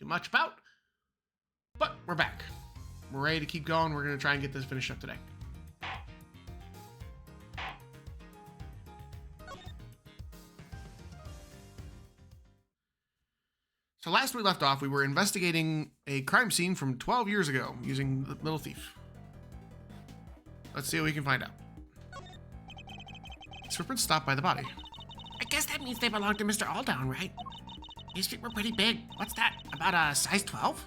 much about. But we're back. We're ready to keep going. We're going to try and get this finished up today. So last we left off, we were investigating a crime scene from 12 years ago using the Little Thief. Let's see what we can find out. Footprints stopped by the body. I guess that means they belong to Mr. Alldown, right? His feet were pretty big. What's that? About a size 12?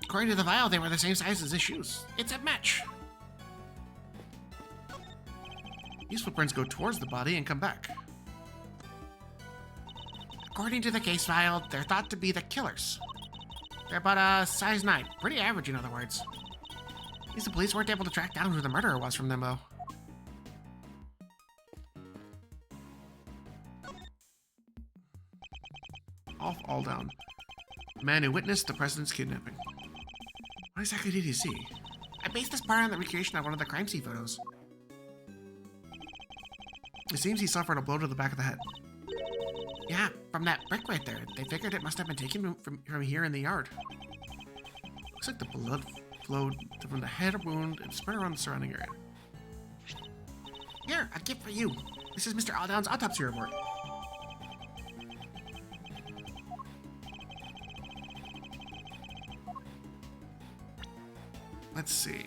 According to the vial, they were the same size as his shoes. It's a match. These footprints go towards the body and come back. According to the case file, they're thought to be the killers. They're about a size 9. Pretty average, in other words. At least the police weren't able to track down who the murderer was from them, though. All down. Man who witnessed the president's kidnapping. What exactly did he see? I based this part on the recreation of one of the crime scene photos. It seems he suffered a blow to the back of the head. Yeah, from that brick right there. They figured it must have been taken from here in the yard. Looks like the blood flowed from the head wound and spread around the surrounding area. Here, a gift for you. This is Mr. Alldown's autopsy report. Let's see.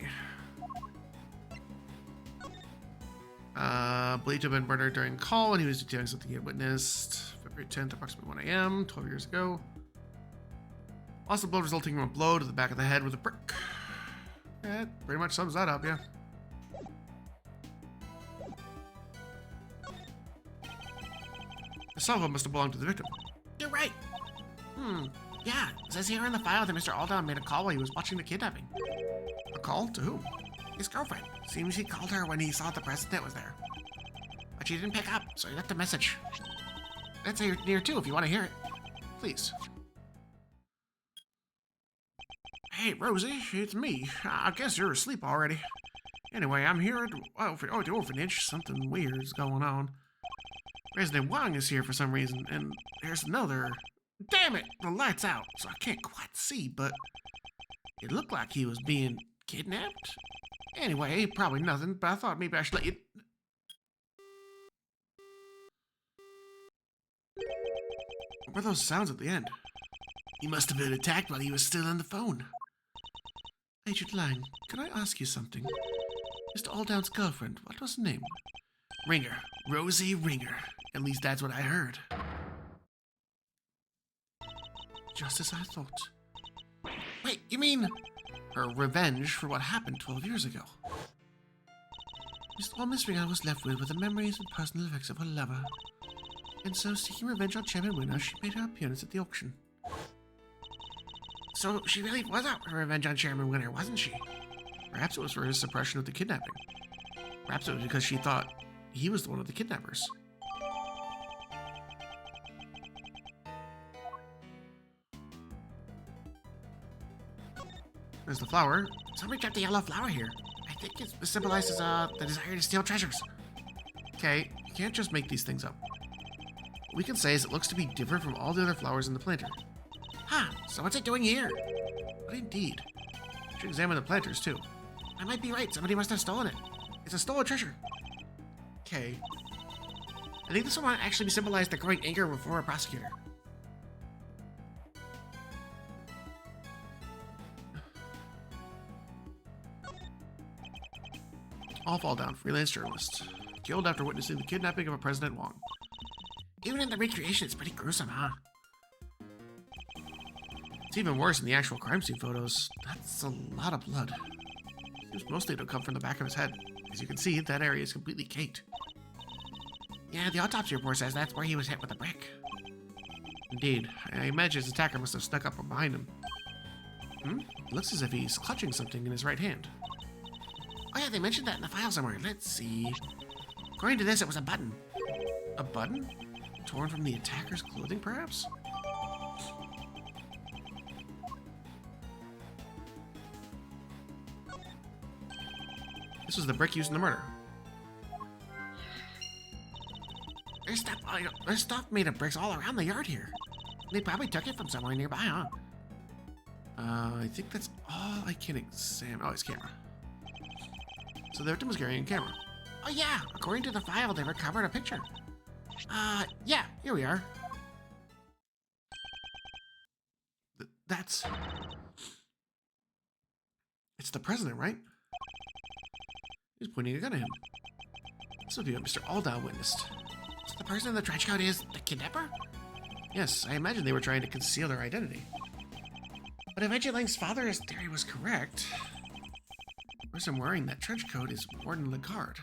Believed to have been murdered during call when he was detailing something he had witnessed. February 10th, approximately 1 a.m., 12 years ago. Loss of blood resulting from a blow to the back of the head with a brick. That pretty much sums that up, yeah. The cell phone must have belonged to the victim. You're right. Yeah, it says here in the file that Mr. Alldown made a call while he was watching the kidnapping. A call? To whom? His girlfriend. Seems he called her when he saw the president was there. But she didn't pick up, so he left a message. That's here too if you want to hear it. Please. Hey, Rosie, it's me. I guess you're asleep already. Anyway, I'm here at the orphanage. Something weird is going on. President Wang is here for some reason, and there's another... Damn it! The light's out, so I can't quite see, but... It looked like he was being kidnapped? Anyway, probably nothing, but I thought maybe I should let you... What were those sounds at the end? He must have been attacked while he was still on the phone. Agent Lang, can I ask you something? Mr. Alldown's girlfriend, what was her name? Ringer. Rosie Ringer. At least that's what I heard. Just as I thought. Wait, you mean... Her revenge for what happened 12 years ago. All Miss Ringer was left with were the memories and personal effects of her lover. And so, seeking revenge on Chairman Winner, she made her appearance at the auction. So she really was out for revenge on Chairman Winner, wasn't she? Perhaps it was for his suppression of the kidnapping. Perhaps it was because she thought he was the one of the kidnappers. There's the flower. Somebody dropped a yellow flower here. I think it symbolizes the desire to steal treasures. Okay, you can't just make these things up. What we can say is it looks to be different from all the other flowers in the planter. Huh, so what's it doing here? But indeed. You should examine the planters, too. I might be right. Somebody must have stolen it. It's a stolen treasure. Okay. I think this one might actually symbolize the growing anger before a prosecutor. All fall down. Freelance journalist. Killed after witnessing the kidnapping of a President Wang. Even in the recreation, it's pretty gruesome, huh? It's even worse in the actual crime scene photos. That's a lot of blood. Seems mostly to come from the back of his head. As you can see, that area is completely caked. Yeah, the autopsy report says that's where he was hit with a brick. Indeed. I imagine his attacker must have snuck up from behind him. It looks as if he's clutching something in his right hand. Oh yeah, they mentioned that in the file somewhere. Let's see. According to this, it was a button. A button? Torn from the attacker's clothing, perhaps? This was the brick used in the murder. There's stuff made of bricks all around the yard here. They probably took it from somewhere nearby, huh? I think that's all I can examine. Oh, his camera. So the victim was carrying a camera. Oh yeah, according to the file, they recovered a picture. Yeah, here we are. That's... It's the president, right? He's pointing a gun at him. This would be what Mr. Aldau witnessed. So the person in the trench coat is the kidnapper? Yes, I imagine they were trying to conceal their identity. But if Edgy Lang's father's theory was correct, the person wearing that trench coat is Warden Legard.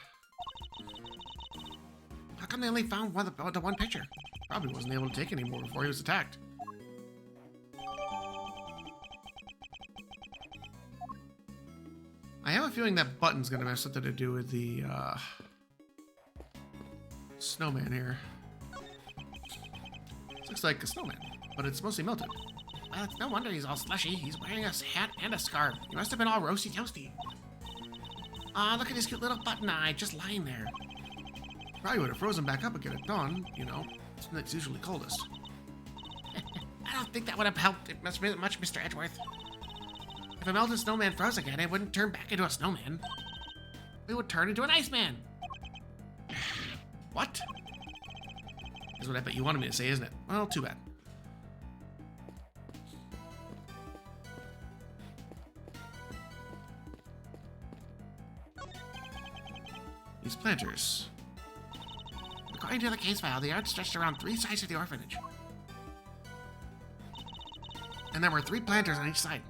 how come they only found the one picture? Probably wasn't able to take any more before he was attacked. I have a feeling that button's gonna have something to do with the snowman here. This looks like a snowman, but it's mostly melted. Well, it's no wonder he's all slushy. He's wearing a hat and a scarf. He must have been all roasty toasty. Aw, look at his cute little button eye just lying there. Probably would have frozen back up again at dawn, you know. It's when it's usually coldest. I don't think that would have helped it much, Mr. Edgeworth. If a melted snowman froze again, it wouldn't turn back into a snowman. We would turn into an iceman. What? Is what I bet you wanted me to say, isn't it? Well, too bad. These planters. According to the case file, the yard stretched around 3 sides of the orphanage. And there were 3 planters on each side.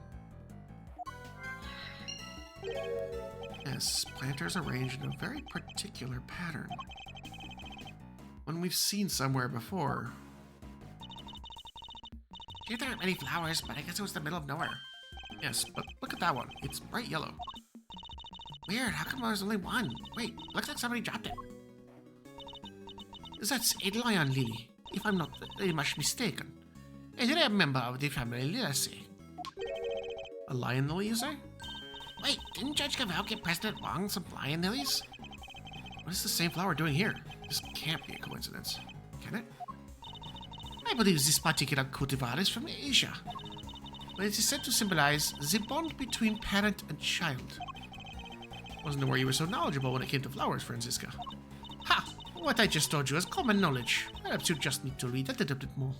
Yes, planters arranged in a very particular pattern. One we've seen somewhere before. Here there aren't many flowers, but I guess it was the middle of nowhere. Yes, but look at that one. It's bright yellow. Weird, how come there's only one? Wait, looks like somebody dropped it. That's a lion lily, if I'm not very much mistaken. Is it a member of the family Lilacea? A lion lily, you say? Wait, didn't Judge Cavell give President Wong some lion lilies? What is the same flower doing here? This can't be a coincidence. Can it? I believe this particular cultivar is from Asia, but it is said to symbolize the bond between parent and child. Wasn't aware you were so knowledgeable when it came to flowers, Franziska. Ha! What I just told you is common knowledge. Perhaps you just need to read a little bit more.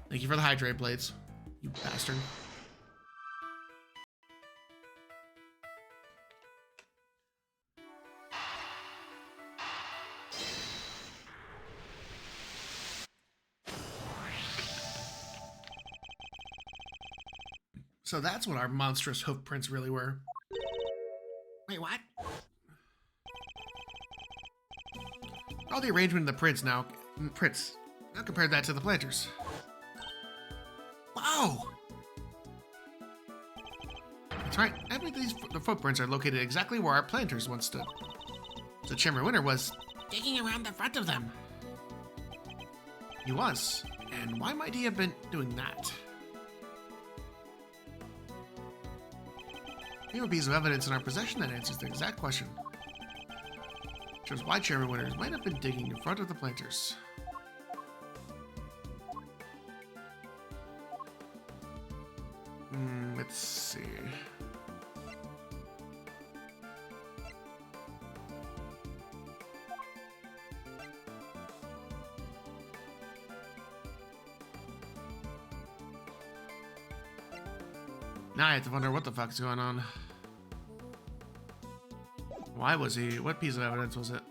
Thank you for the hydrate blades, you bastard. So that's what our monstrous hoof prints really were. Wait, what? All the arrangement of the prints now. Now compare that to the planters. Whoa! That's right. I believe the footprints are located exactly where our planters once stood. So Chairman Winter was digging around the front of them. He was. And why might he have been doing that? We have a piece of evidence in our possession that answers the exact question. Shows why Chairman Winters might have been digging in front of the planters. Let's see. Now I have to wonder what the fuck's going on. Why was he? What piece of evidence was it?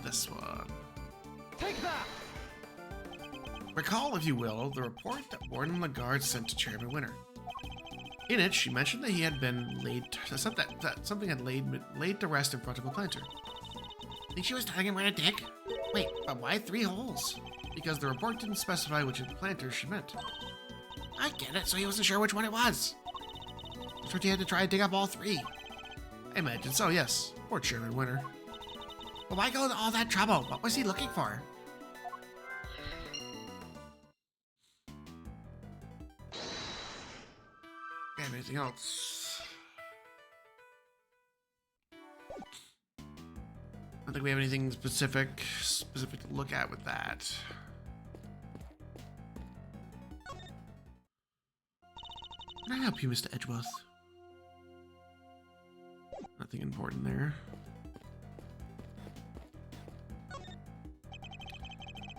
This one. Take that! Recall, if you will, the report that Warden Lagarde sent to Chairman Winter. In it, she mentioned that he had been something had laid to rest in front of a planter. Think she was telling him where to dig? Wait, but why 3 holes? Because the report didn't specify which of the planters she meant. I get it, so he wasn't sure which one it was. So he had to try to dig up all 3. I imagine so, yes. Poor Chairman Winter. But why go to all that trouble? What was he looking for? Anything else? I don't think we have anything specific to look at with that. Can I help you, Mr. Edgeworth? Nothing important there.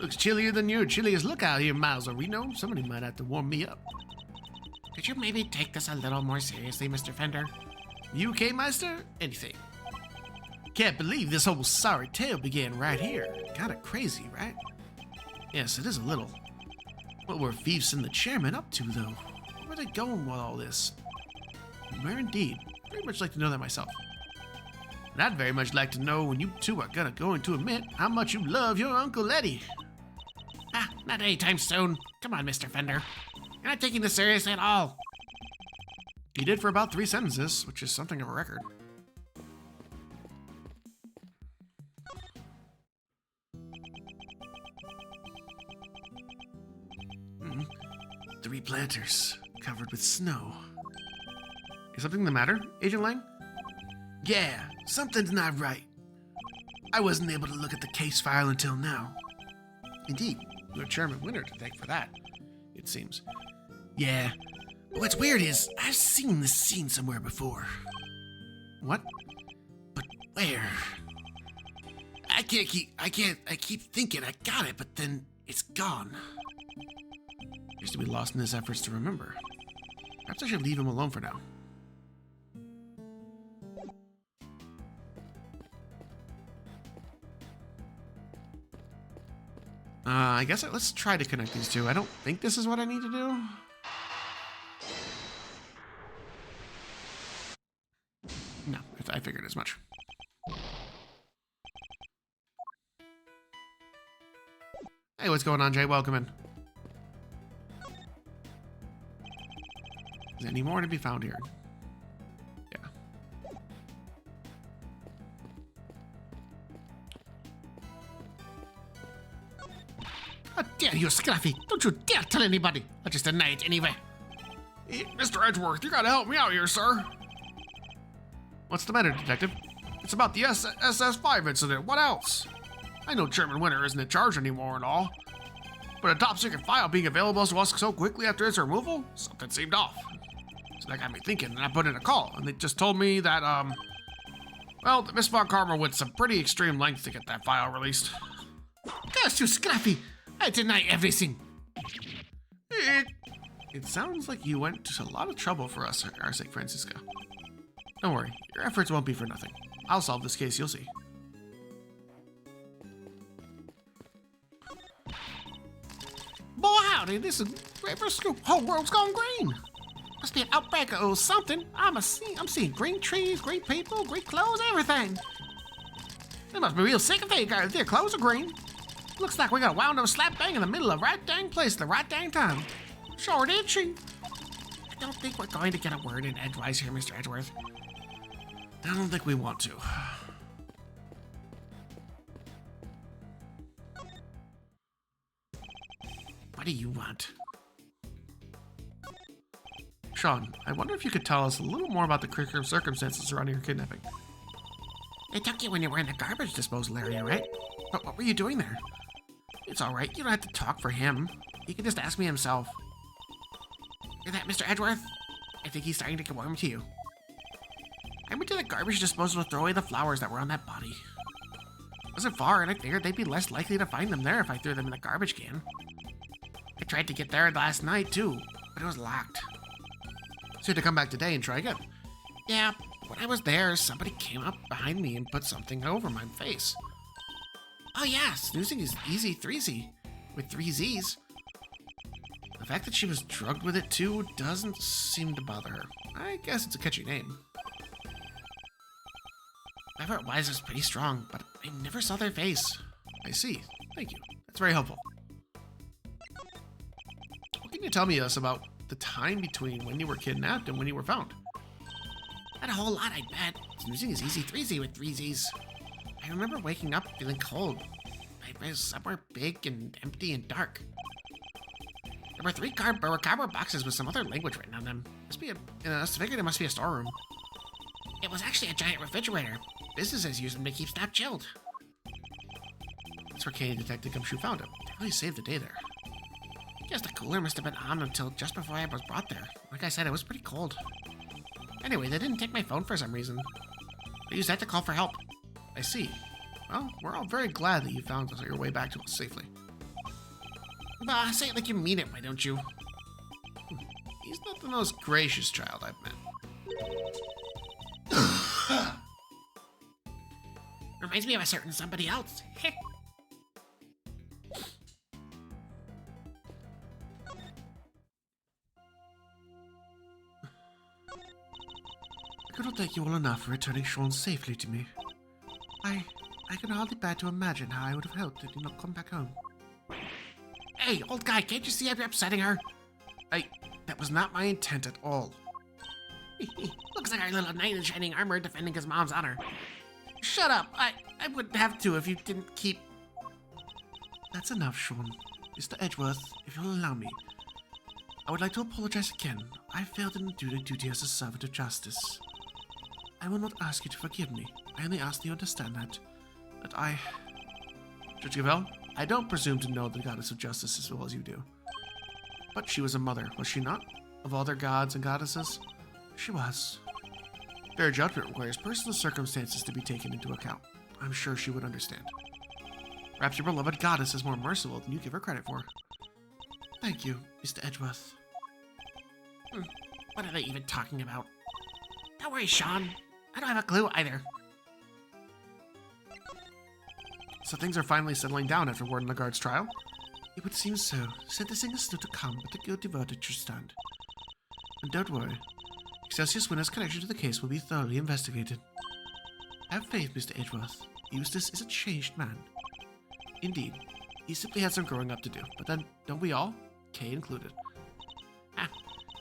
Looks chillier than your chilliest lookout here, Miles Reno. Somebody might have to warm me up. Could you maybe take this a little more seriously, Mr. Fender? You okay, Meister? Anything. Can't believe this whole sorry tale began right here. Kinda crazy, right? Yes, it is a little. What were Thieves and the chairman up to, though? Where are they going with all this? Where indeed? Very much like to know that myself. And I'd very much like to know when you two are going to admit how much you love your Uncle Eddie. Ah, not anytime soon. Come on, Mr. Fender. You're not taking this seriously at all. He did for about 3 sentences, which is something of a record. Hmm. 3 planters covered with snow. Is something the matter, Agent Lang? Yeah, something's not right. I wasn't able to look at the case file until now. Indeed, you're Chairman Winter to thank for that, it seems. Yeah, but what's weird is I've seen this scene somewhere before. What? But where? I keep thinking I got it, but then it's gone. Appears to be lost in his efforts to remember. Perhaps I should leave him alone for now. I guess let's try to connect these two. I don't think this is what I need to do. No, I figured as much. Hey, what's going on, Jay? Welcome in. Is there any more to be found here? Yeah. How dare you, Scruffy! Don't you dare tell anybody! I'll just deny it anyway. Hey, Mr. Edgeworth, you gotta help me out here, sir. What's the matter, Detective? It's about the SS5 incident. What else? I know Chairman Winter isn't in charge anymore and all, but a top-secret file being available to us so quickly after its removal? Something seemed off. So that got me thinking, and I put in a call, and they just told me that, well, Miss Von Karma went some pretty extreme lengths to get that file released. Curse you, Scruffy! I deny everything. It sounds like you went to a lot of trouble for us, our sake, Francisca. Don't worry, your efforts won't be for nothing. I'll solve this case, you'll see. Boy, howdy, this is River Scoop. Whole world's gone green. Must be an outbreak or something. I'm seeing green trees, green people, green clothes, everything. They must be real sick if their clothes are green. Looks like we got wound up slap bang in the middle of right dang place at the right dang time. Sure did she. I don't think we're going to get a word in edgewise here, Mr. Edgeworth. I don't think we want to. What do you want? Sean, I wonder if you could tell us a little more about the circumstances surrounding your kidnapping. They took you when you were in the garbage disposal area, right? But what were you doing there? It's all right. You don't have to talk for him. He can just ask me himself. Hear that, Mr. Edgeworth? I think he's starting to get warm to you. I went to the garbage disposal to throw away the flowers that were on that body. It wasn't far, and I figured they'd be less likely to find them there if I threw them in the garbage can. I tried to get there last night, too, but it was locked. So you had to come back today and try again? Yeah, when I was there, somebody came up behind me and put something over my face. Oh yeah, snoozing is easy threezy, with 3 Z's. fact that she was drugged with it too doesn't seem to bother her. I guess it's a catchy name. Whoever it was pretty strong, but I never saw their face. I see. Thank you. That's very helpful. What can you tell me about the time between when you were kidnapped and when you were found? Not a whole lot, I bet. Snoozing is easy 3Z with 3Zs. I remember waking up feeling cold. I was somewhere big and empty and dark. There were three cardboard boxes with some other language written on them. I figured it must be a storeroom. It was actually a giant refrigerator. Businesses use them to keep stock chilled. That's where Katie Detective Gumshoe found him. They really saved the day there. Guess the cooler must have been on until just before I was brought there. Like I said, it was pretty cold. Anyway, they didn't take my phone for some reason. I used that to call for help. I see. Well, we're all very glad that you found your way back to us safely. Bah, say it like you mean it, why don't you? He's not the most gracious child I've met. Reminds me of a certain somebody else. I cannot thank you all enough for returning Sean safely to me. I can hardly bear to imagine how I would have helped if you not come back home. Hey, old guy, can't you see I'm upsetting her? That was not my intent at all. Looks like our little knight in shining armor defending his mom's honor. Shut up! I wouldn't have to if you didn't keep... That's enough, Sean. Mr. Edgeworth, if you'll allow me. I would like to apologize again. I failed in doing duty as a servant of justice. I will not ask you to forgive me. I only ask that you understand that Judge Gavelle, I don't presume to know the goddess of justice as well as you do. But she was a mother, was she not? Of all their gods and goddesses? She was. Fair judgment requires personal circumstances to be taken into account. I'm sure she would understand. Perhaps your beloved goddess is more merciful than you give her credit for. Thank you, Mr. Edgeworth. What are they even talking about? Don't worry, Sean. I don't have a clue either. So things are finally settling down after Warden Lagarde's trial? It would seem so. Sentencing is still to come, but the guilty verdict should stand. And don't worry. Excelsius Winter's connection to the case will be thoroughly investigated. Have faith, Mr. Edgeworth. Eustace is a changed man. Indeed. He simply had some growing up to do, but then don't we all? Kay included.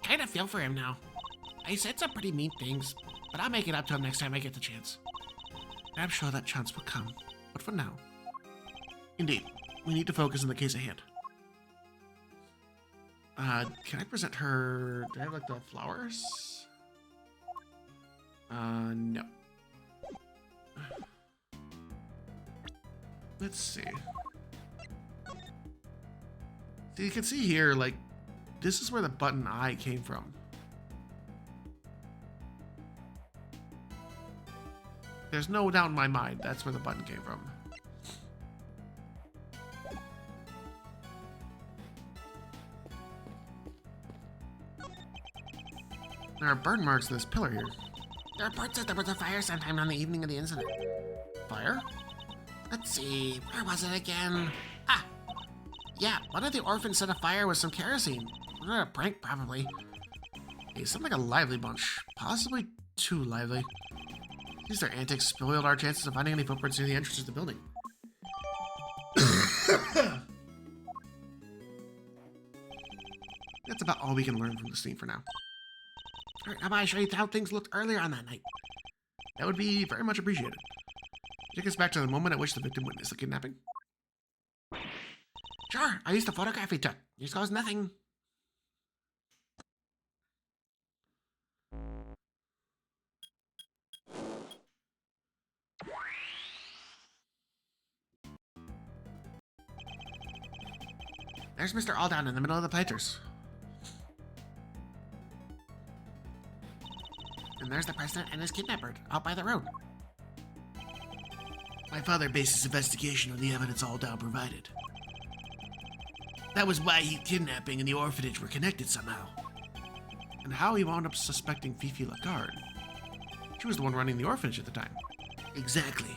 Kinda feel for him now. I said some pretty mean things, but I'll make it up to him next time I get the chance. I'm sure that chance will come, but for now. Indeed, we need to focus on the case at hand. Can I present her... Do I have, like, the flowers? No. Let's see. So you can see here, like, this is where the button I came from. There's no doubt in my mind that's where the button came from. There are burn marks in this pillar here. The report said there was a fire sometime on the evening of the incident. Fire? Let's see, where was it again? Yeah, one of the orphans set a fire with some kerosene. A prank, probably. They sound like a lively bunch. Possibly too lively. These their antics spoiled our chances of finding any footprints near the entrance to the building. That's about all we can learn from the scene for now. Alright, how about I show you how things looked earlier on that night? That would be very much appreciated. Take us back to the moment at which the victim witnessed the kidnapping. Sure, I used the photograph he took. Just goes nothing. There's Mr. Aldown in the middle of the planters. And there's the president and his kidnapper out by the road. My father based his investigation on the evidence Aldown provided. That was why kidnapping and the orphanage were connected somehow. And how he wound up suspecting Fifi Lagarde. She was the one running the orphanage at the time. Exactly.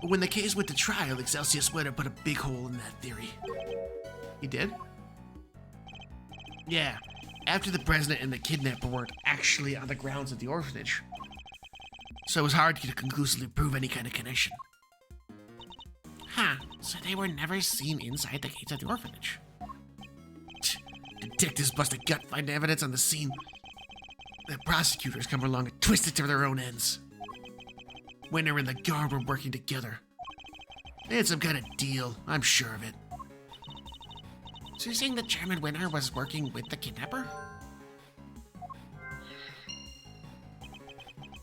But when the case went to trial, Excelsius Winter put a big hole in that theory. He did? Yeah, after the president and the kidnapper weren't actually on the grounds of the orphanage. So it was hard to conclusively prove any kind of connection. Huh, so they were never seen inside the gates of the orphanage. Detectives bust a gut, find evidence on the scene. The prosecutors come along and twist it to their own ends. Winter and the guard were working together. They had some kind of deal, I'm sure of it. So you're saying that Chairman Winter was working with the kidnapper?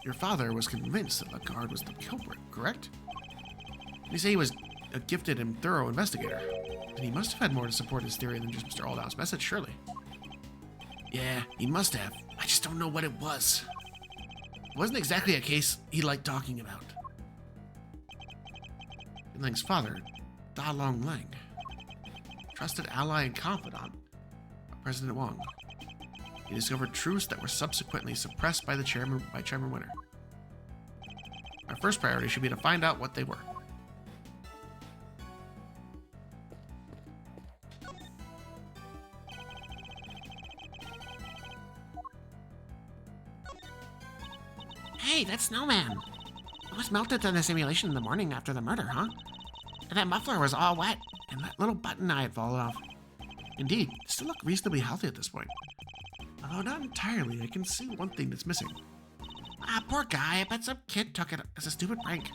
Your father was convinced that the guard was the culprit, correct? You say he was a gifted and thorough investigator. And he must have had more to support his theory than just Mr. Aldown's message, surely. Yeah, he must have. I just don't know what it was. It wasn't exactly a case he liked talking about. Lang's father, Da Long Lang, trusted ally and confidant of President Wang. He discovered truths that were subsequently suppressed by Chairman Winter. Our first priority should be to find out what they were. Hey, that snowman! It was melted in the simulation in the morning after the murder, huh? And that muffler was all wet, and that little button eye had fallen off. Indeed, they still look reasonably healthy at this point. Although not entirely, I can see one thing that's missing. Ah, poor guy. I bet some kid took it as a stupid prank.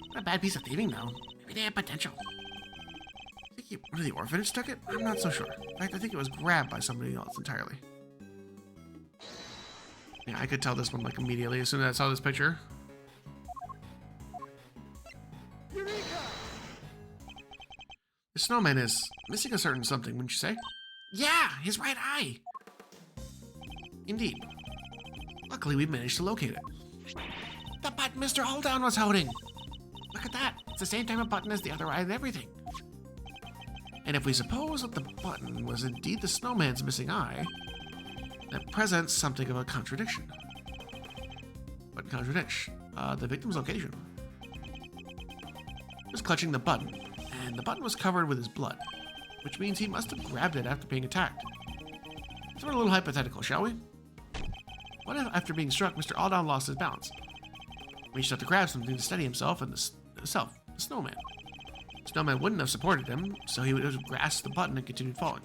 Not a bad piece of thieving, though. Maybe they had potential. I think one of the orphanage took it? I'm not so sure. In fact, I think it was grabbed by somebody else entirely. Yeah, I could tell this one like immediately as soon as I saw this picture. The snowman is missing a certain something, wouldn't you say? Yeah, his right eye. Indeed. Luckily, we managed to locate it. The button Mr. Aldown was holding. Look at that. It's the same type of button as the other eye and everything. And if we suppose that the button was indeed the snowman's missing eye, that presents something of a contradiction. What contradiction? The victim's location. He was clutching the button, and the button was covered with his blood, which means he must have grabbed it after being attacked. Let's run a little hypothetical, shall we? What if, after being struck, Mr. Aldown lost his balance? Reached out to grab something to steady himself and the snowman. The snowman wouldn't have supported him, so he would have grasped the button and continued falling.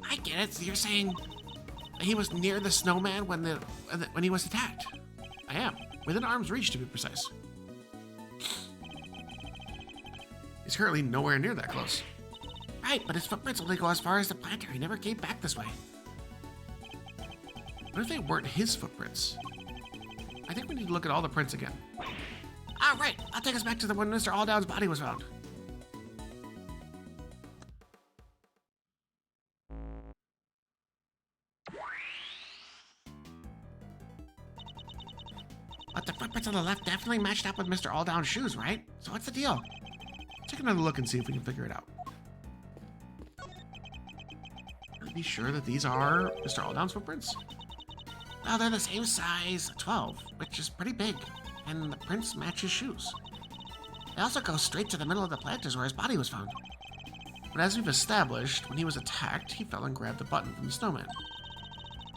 I get it. So you're saying he was near the snowman when he was attacked? I am. Within arm's reach, to be precise. He's currently nowhere near that close. Right, but his footprints only go as far as the planter. He never came back this way. What if they weren't his footprints? I think we need to look at all the prints again. All right, I'll take us back to the when Mr. Aldown's body was found. But the footprints on the left definitely matched up with Mr. Aldown's shoes, right? So what's the deal? Take another look and see if we can figure it out. Be sure that these are Mr. Aldown's footprints? Well, they're the same size, 12, which is pretty big, and the prints match his shoes. They also go straight to the middle of the planters where his body was found. But as we've established, when he was attacked, he fell and grabbed the button from the snowman.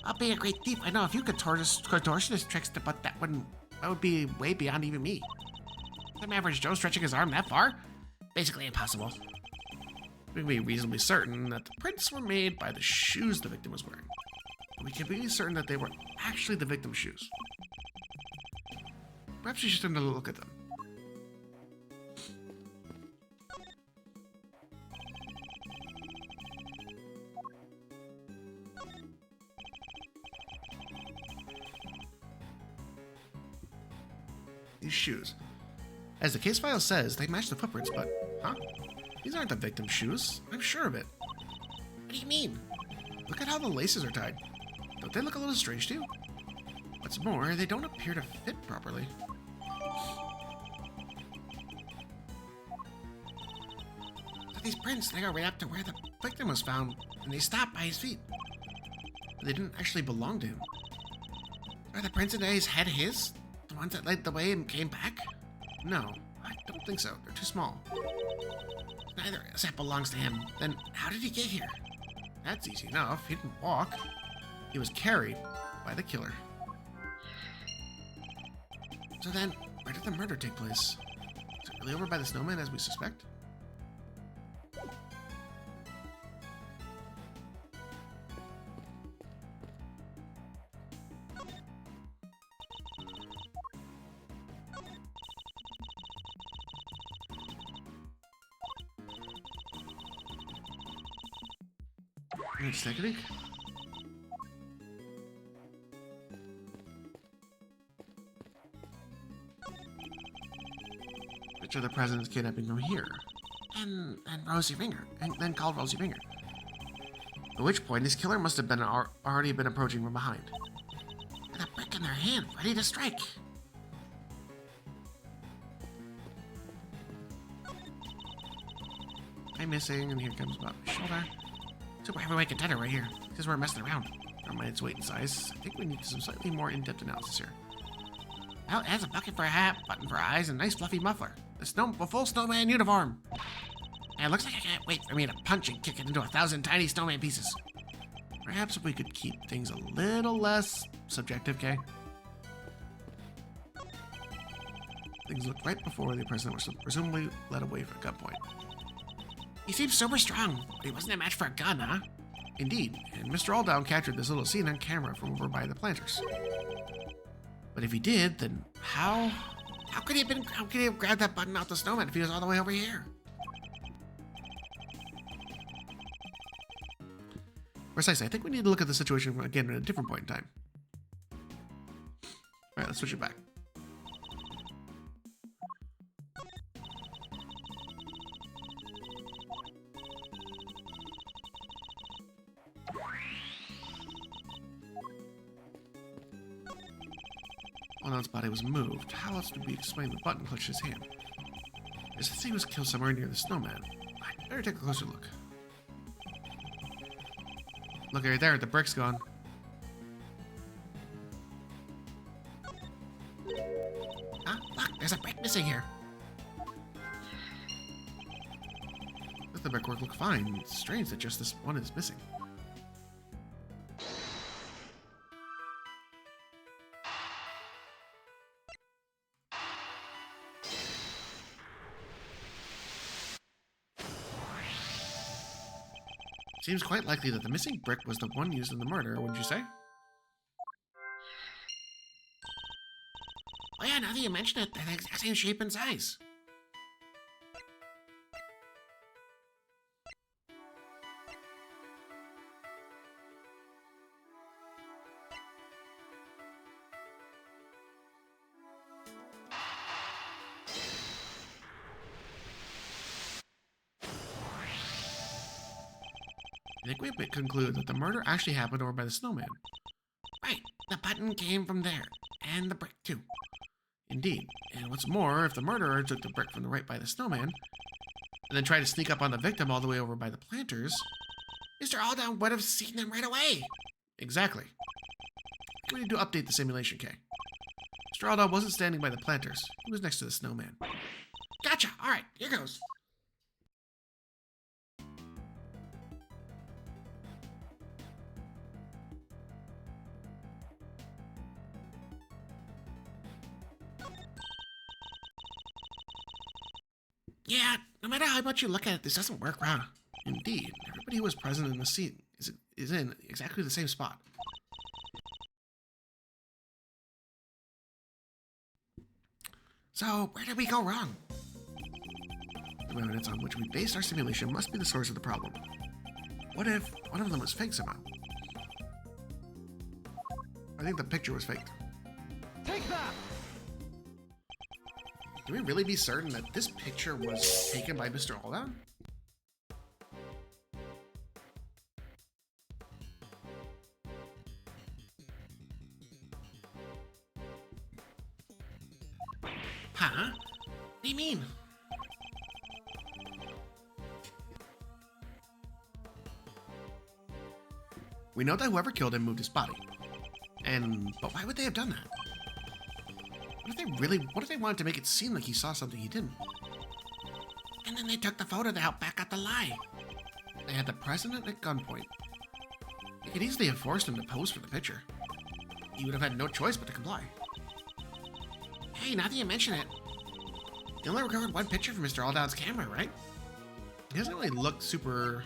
I'll be a great thief. I know a few contortionist tricks, but that would be way beyond even me. Some average Joe stretching his arm that far? Basically impossible. We can be reasonably certain that the prints were made by the shoes the victim was wearing. We can be certain that they were actually the victim's shoes. Perhaps we should take another look at them. These shoes. As the case file says, they match the footprints, but, huh? These aren't the victim's shoes. I'm sure of it. What do you mean? Look at how the laces are tied. Don't they look a little strange to you? What's more, they don't appear to fit properly. But these prints, they go right up to where the victim was found, and they stop by his feet. But they didn't actually belong to him. Are the prints in his head his? The ones that led the way and came back? No, I don't think so. They're too small. Neither set belongs to him. Then how did he get here? That's easy enough. He didn't walk. He was carried by the killer. So then, where did the murder take place? Is it really over by the snowman as we suspect? Let's take a look. Picture the president's kidnapping from here. And Rosie Ringer. And then called Rosie Ringer. At which point, his killer must have been already been approaching from behind. With a brick in their hand, ready to strike. I'm missing, and here comes Bob's shoulder. Super heavyweight contender right here. Because we're messing around. Never mind its weight and size. I think we need some slightly more in-depth analysis here. Well, it has a bucket for a hat, button for eyes, and a nice fluffy muffler. A full snowman uniform. And it looks like I can't wait for me to punch and kick it into 1,000 tiny snowman pieces. Perhaps if we could keep things a little less subjective, Kay? Things looked right before the president was presumably led away for gunpoint. He seems super strong, but he wasn't a match for a gun, huh? Indeed, and Mr. Alldown captured this little scene on camera from over by the planters. But if he did, then how could he have grabbed that button out the snowman if he was all the way over here? Precisely, I think we need to look at the situation again at a different point in time. Alright, let's switch it back. Alldown's body was moved. How else would we explain the button clutched his hand? As if he was killed somewhere near the snowman. I'd better take a closer look. Look right there, the brick's gone. Huh? Look, there's a brick missing here. Does the brickwork look fine? It's strange that just this one is missing. Seems quite likely that the missing brick was the one used in the murder, wouldn't you say? Oh yeah, now that you mention it, they're the exact same shape and size. I think we could conclude that the murder actually happened over by the snowman. Right, the button came from there, and the brick too. Indeed, and what's more, if the murderer took the brick from the right by the snowman, and then tried to sneak up on the victim all the way over by the planters, Mr. Alldown would have seen them right away. Exactly. We need to update the simulation, Kay. Mr. Alldown wasn't standing by the planters. He was next to the snowman. Gotcha! Alright, here goes. Yeah, no matter how much you look at it, this doesn't work, huh? Indeed, everybody who was present in the scene is in exactly the same spot. So, where did we go wrong? The evidence on which we based our simulation must be the source of the problem. What if one of them was fake somehow? I think the picture was faked. Take that! Can we really be certain that this picture was taken by Mr. Alldown? Huh? What do you mean? We know that whoever killed him moved his body. But why would they have done that? What if they wanted to make it seem like he saw something he didn't? And then they took the photo to help back up the lie. They had the president at gunpoint, You could easily have forced him to pose for the picture. He would have had no choice but to comply. Hey, now that you mention it, you only recovered one picture from Mr. Alldown's camera, right? He doesn't really look super...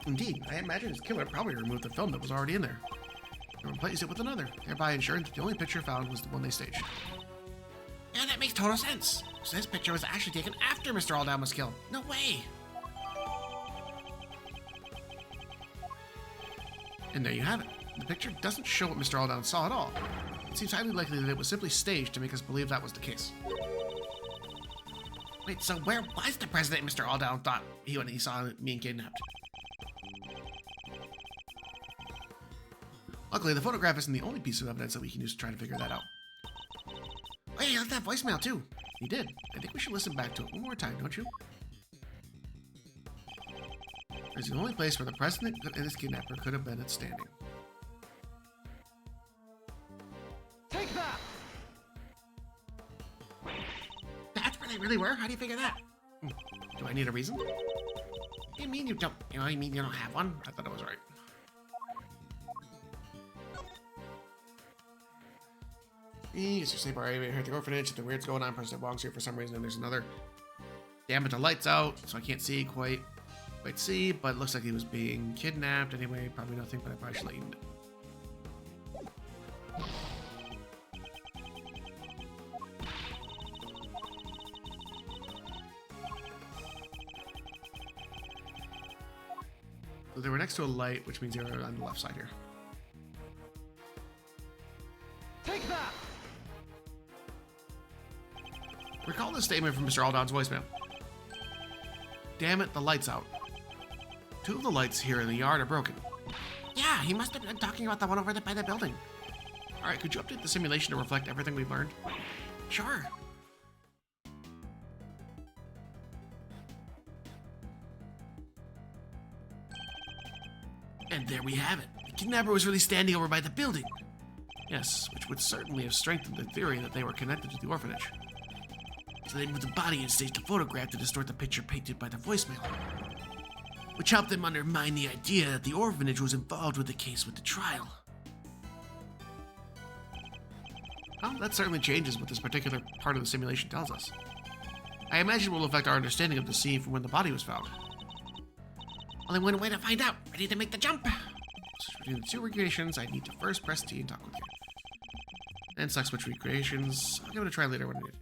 Indeed, I imagine his killer probably removed the film that was already in there and replaced it with another, thereby ensuring that the only picture found was the one they staged. Yeah, that makes total sense. So this picture was actually taken after Mr. Alldown was killed. No way. And there you have it. The picture doesn't show what Mr. Alldown saw at all. It seems highly likely that it was simply staged to make us believe that was the case. Wait, so where was the president Mr. Alldown thought when he saw me and kidnapped? Luckily, the photograph isn't the only piece of evidence that we can use to try to figure that out. Wait, he left that voicemail too. He did. I think we should listen back to it one more time, don't you? It's the only place where the president and his kidnapper could have been at standing. Take that! That's where they really were? How do you figure that? Do I need a reason? You mean you don't, you mean you don't have one? I thought I was right. Yes, you're safe. Alright, we're here at the orphanage. Something weird's going on. President Wong's here for some reason, and there's another. Damn it, the light's out, so I can't see quite see, but it looks like he was being kidnapped. Anyway, probably nothing, but I probably should let you know. So they were next to a light, which means they were on the left side here. Take that! Recall the statement from Mr. Alldown's voicemail. Damn it, the light's out. Two of the lights here in the yard are broken. Yeah, he must have been talking about the one over there by the building. Alright, could you update the simulation to reflect everything we've learned? Sure. And there we have it. The kidnapper was really standing over by the building. Yes, which would certainly have strengthened the theory that they were connected to the orphanage. So they moved the body and staged a photograph to distort the picture painted by the voicemail, which helped them undermine the idea that the orphanage was involved with the case with the trial. Well, that certainly changes what this particular part of the simulation tells us. I imagine it will affect our understanding of the scene from when the body was found. Only one way to find out. Ready to make the jump? Switch between the two recreations, I need to first press T and talk with you. Then select switch recreations. I'll give it a try later when needed.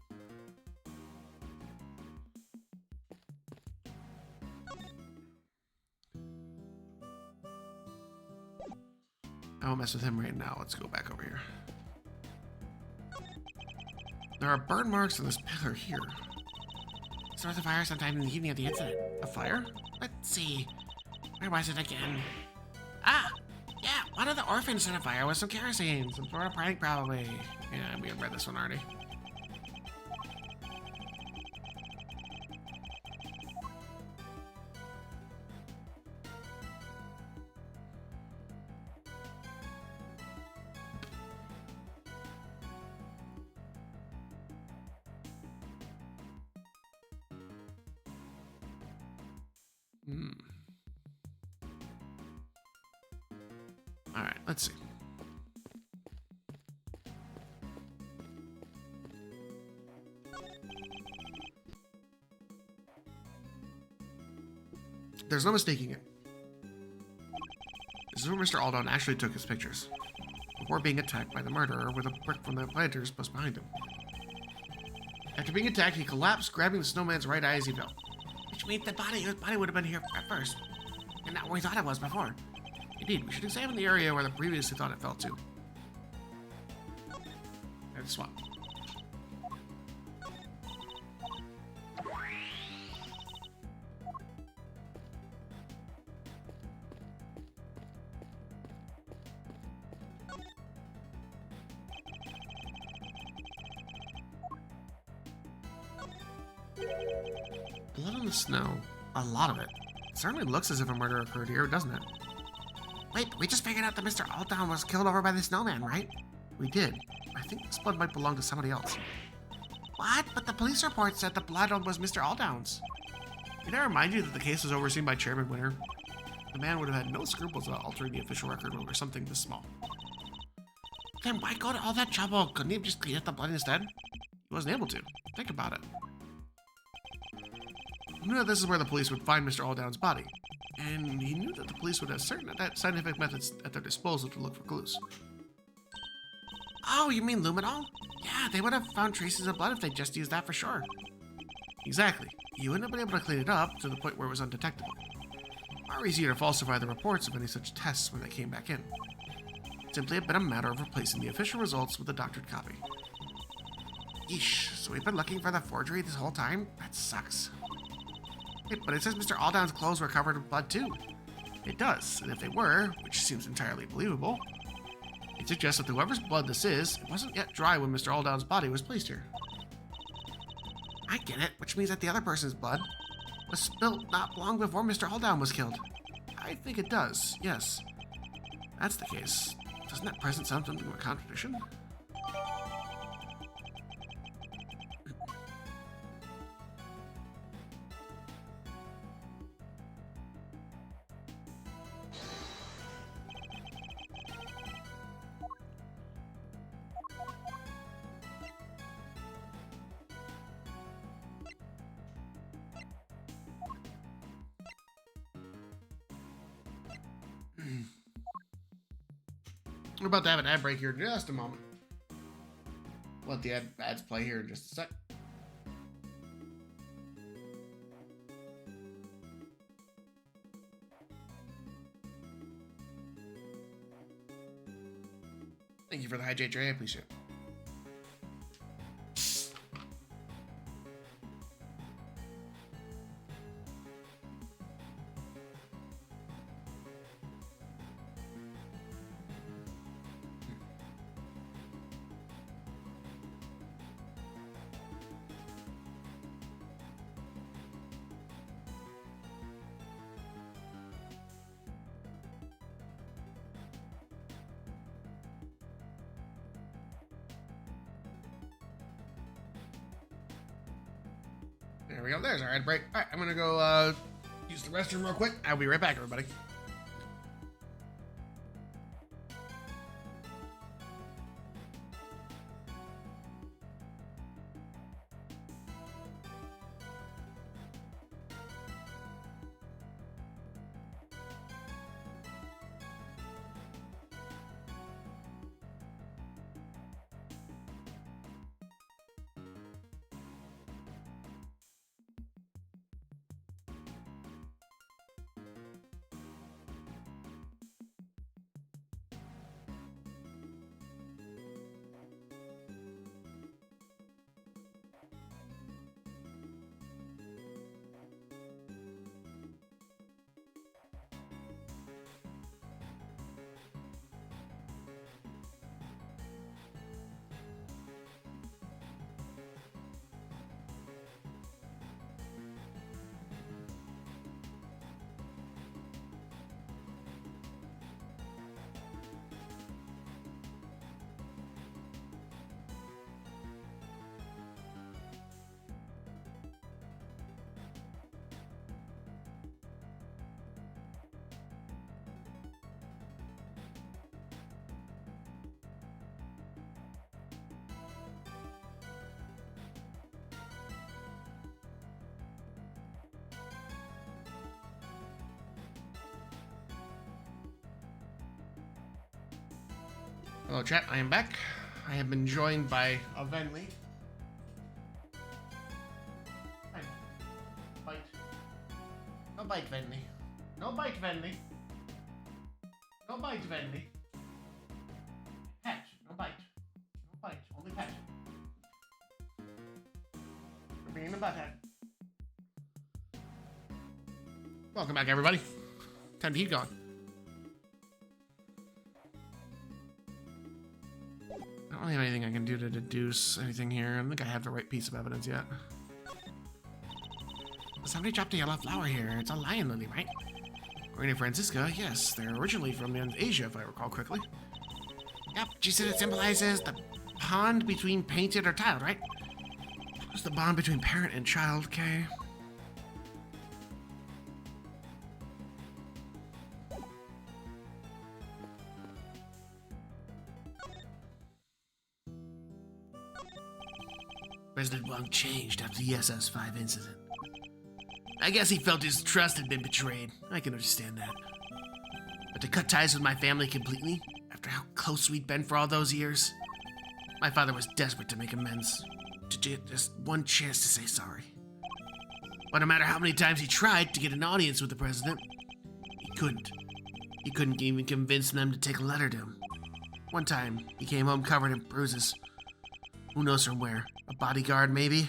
I won't mess with him right now. Let's go back over here. There are burn marks on this pillar here. There was a fire sometime in the evening of the incident. A fire? Let's see. Where was it again? Ah! Yeah, one of the orphans set a fire with some kerosene. Some sort of prank, probably. Yeah, we have read this one already. All right, let's see. There's no mistaking it. This is where Mr. Alldown actually took his pictures, before being attacked by the murderer with a brick from the planters pushed behind him. After being attacked, he collapsed, grabbing the snowman's right eye as he fell. Which means his body would have been here at first. And not where we thought it was before. Indeed, we should examine the area where the previously thought it fell to. And swap. Blood on the snow. A lot of it. It certainly looks as if a murder occurred here, doesn't it? Wait, we just figured out that Mr. Alldown was killed over by the snowman, right? We did. I think this blood might belong to somebody else. What? But the police report said the blood was Mr. Alldown's. Did I remind you that the case was overseen by Chairman Winter? The man would have had no scruples about altering the official record over something this small. Then why go to all that trouble? Couldn't he have just cleaned up the blood instead? He wasn't able to. Think about it. He knew that this is where the police would find Mr. Alldown's body, and he knew that the police would have certain scientific methods at their disposal to look for clues. Oh, you mean luminol? Yeah, they would have found traces of blood if they just used that for sure. Exactly. You wouldn't have been able to clean it up to the point where it was undetectable. Far easier to falsify the reports of any such tests when they came back in. It simply had been a matter of replacing the official results with a doctored copy. Yeesh, so we've been looking for the forgery this whole time? That sucks. Hey, but it says Mr. Alldown's clothes were covered with blood too. It does, and if they were, which seems entirely believable, it suggests that whoever's blood this is, it wasn't yet dry when Mr. Alldown's body was placed here. I get it, which means that the other person's blood was spilt not long before Mr. Alldown was killed. I think it does, yes. That's the case. Doesn't that present something of a contradiction? We're about to have an ad break here in just a moment. Let the ads play here in just a sec. Thank you for the hydrate, Dre. I appreciate it. There we go. There's our ad break. All right, I'm going to go use the restroom real quick. I'll be right back, everybody. Hello, chat. I am back. I have been joined by a Venly. Bite. No bite, Venly. No bite, Venly. No bite, Venly. Pet. No bite. No bite. Only pet. For being a butthead. Welcome back, everybody. Time to keep going. I don't have anything I can do to deduce anything here. I don't think I have the right piece of evidence yet. Somebody dropped a yellow flower here. It's a lion lily, right? According to Francisca, yes. They're originally from Asia, if I recall correctly. Yep, she said it symbolizes the pond between painted or tiled, right? What's the bond between parent and child, okay? President Wong changed after the SS5 incident. I guess he felt his trust had been betrayed. I can understand that. But to cut ties with my family completely, after how close we'd been for all those years, my father was desperate to make amends. To get just one chance to say sorry. But no matter how many times he tried to get an audience with the president, he couldn't. He couldn't even convince them to take a letter to him. One time, he came home covered in bruises. Who knows from where? A bodyguard, maybe?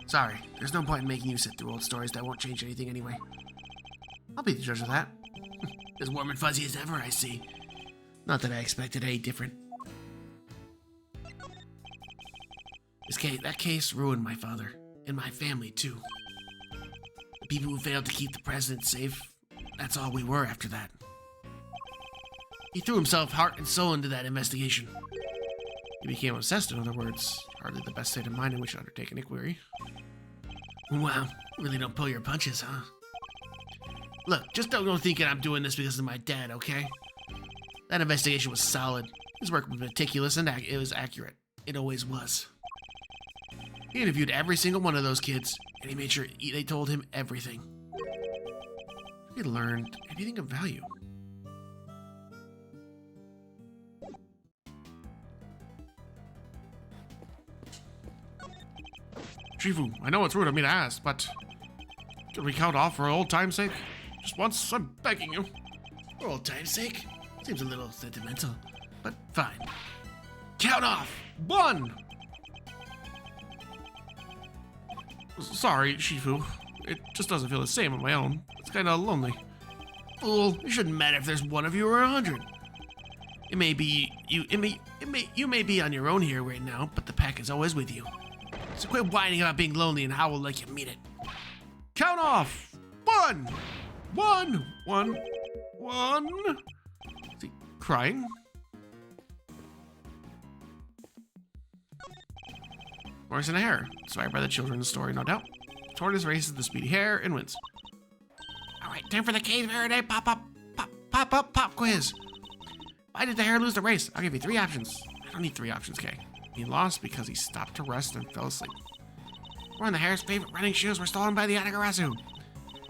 Sorry, there's no point in making you sit through old stories that won't change anything anyway. I'll be the judge of that. As warm and fuzzy as ever, I see. Not that I expected any different. That case ruined my father, and my family too. The people who failed to keep the president safe, that's all we were after that. He threw himself heart and soul into that investigation. He became obsessed, in other words. Hardly the best state of mind in which to undertake an inquiry. Wow, really don't pull your punches, huh? Look, just don't go thinking I'm doing this because of my dad, okay? That investigation was solid. His work was meticulous and it was accurate. It always was. He interviewed every single one of those kids, and he made sure they told him everything. He learned anything of value. Shifu, I know it's rude of me to ask, but can we count off for old time's sake? Just once, I'm begging you. For old time's sake? Seems a little sentimental, but fine. Count off! 1! Sorry, Shifu. It just doesn't feel the same on my own. It's kinda lonely. Fool, it shouldn't matter if there's one of you or 100. You may be on your own here right now, but the pack is always with you. So quit whining about being lonely and howl like you mean it. Count off! 1! 1! 1! 1! Is he crying? Horse and a hare. Inspired by the children's story, no doubt. Tortoise races the speedy hare and wins. Alright, time for the Cave Faraday pop quiz. Why did the hare lose the race? I'll give you 3 options. I don't need 3 options, Kay. He lost because he stopped to rest and fell asleep. 1, the hare's favorite running shoes were stolen by the Yatagarasu.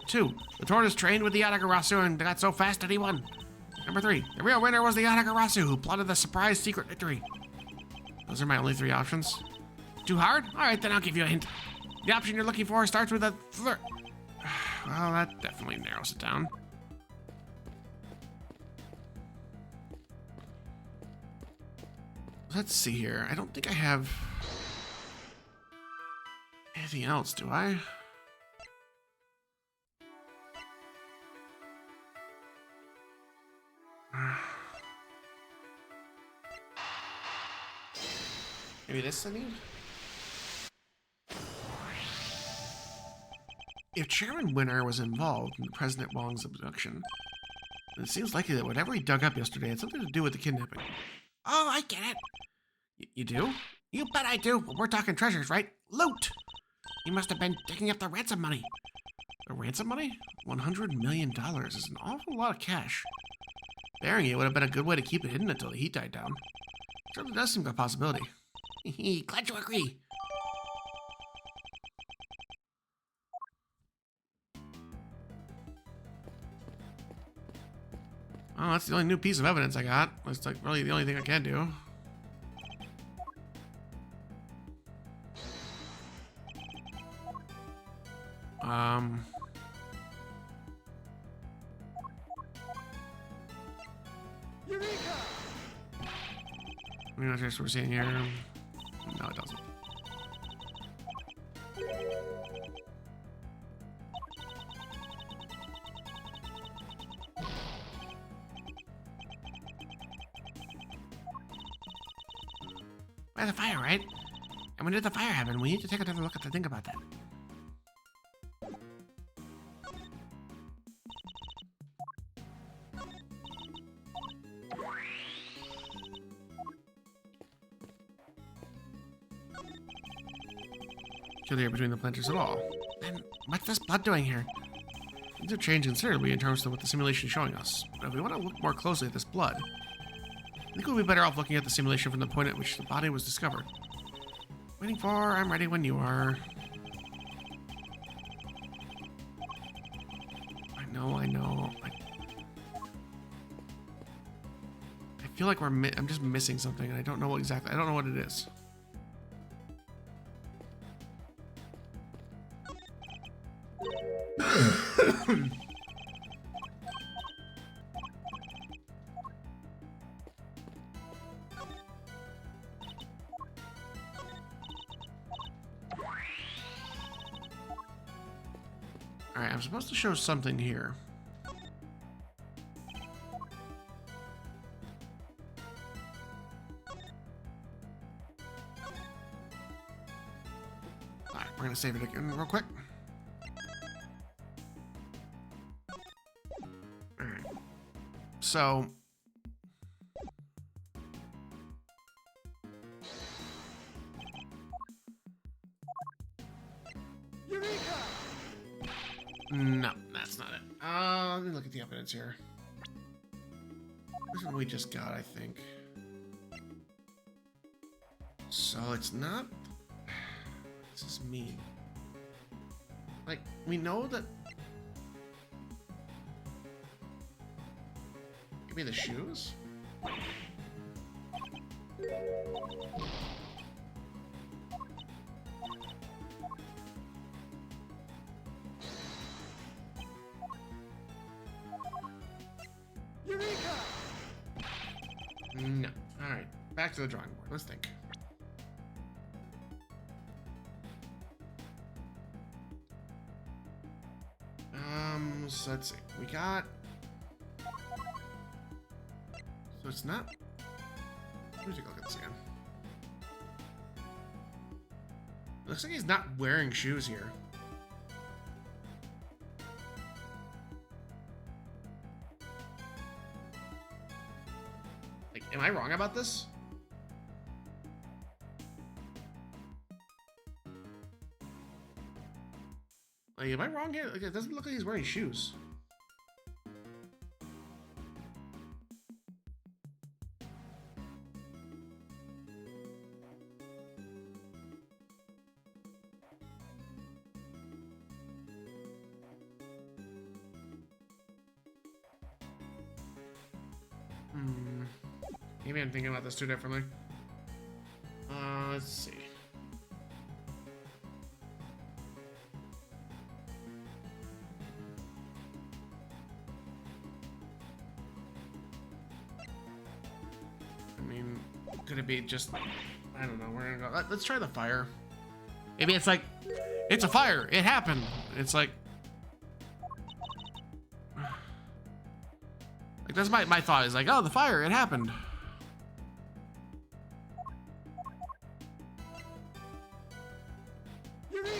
2, the tortoise trained with the Yatagarasu and got so fast that he won. Number 3, the real winner was the Yatagarasu who plotted the surprise secret victory. Those are my only 3 options. Too hard? Alright, then I'll give you a hint. The option you're looking for starts with a Well, that definitely narrows it down. Let's see here. I don't think I have anything else, do I? Maybe this I need? If Chairman Winner was involved in President Wong's abduction, then it seems likely that whatever he dug up yesterday had something to do with the kidnapping. Oh, I get it. You do? You bet I do. We're talking treasures, right? Loot. He must have been digging up the ransom money. The ransom money? $100 million is an awful lot of cash. Burying it would have been a good way to keep it hidden until the heat died down. Certainly does seem like a possibility. Glad you agree. Oh, that's the only new piece of evidence I got. That's like really the only thing I can do. Eureka! I'm not sure what we're seeing here. No, it doesn't. By the fire, right? And when did the fire happen? We need to take another look at the thing about that. kill here between the planters at all. Then what's this blood doing here? Things have changed considerably in terms of what the simulation is showing us. But if we want to look more closely at this blood, I think we'll be better off looking at the simulation from the point at which the body was discovered. Waiting for, I'm ready when you are. I know. I feel like I'm just missing something, and I don't know exactly. I don't know what it is. Alright, I'm supposed to show something here. Alright, we're gonna save it again real quick. Alright. So... Eureka! No, that's not it. Let me look at the evidence here. This is what we just got, I think. So it's not... This is mean. Like, we know that... Give me the shoes? Eureka! No. Alright, back to the drawing board. Let's think. So let's see. We got... So it's not... Let me take a look at this again. It looks like he's not wearing shoes here. Like, am I wrong about this? Like, am I wrong here? Like, it doesn't look like he's wearing shoes. Maybe I'm thinking about this too differently. Let's see. I mean, could it be just... I don't know. We're gonna go... Let's try the fire. Maybe it's like... It's a fire! It happened! It's like... Like, that's my thought. Is like, oh, the fire! It happened! Eureka!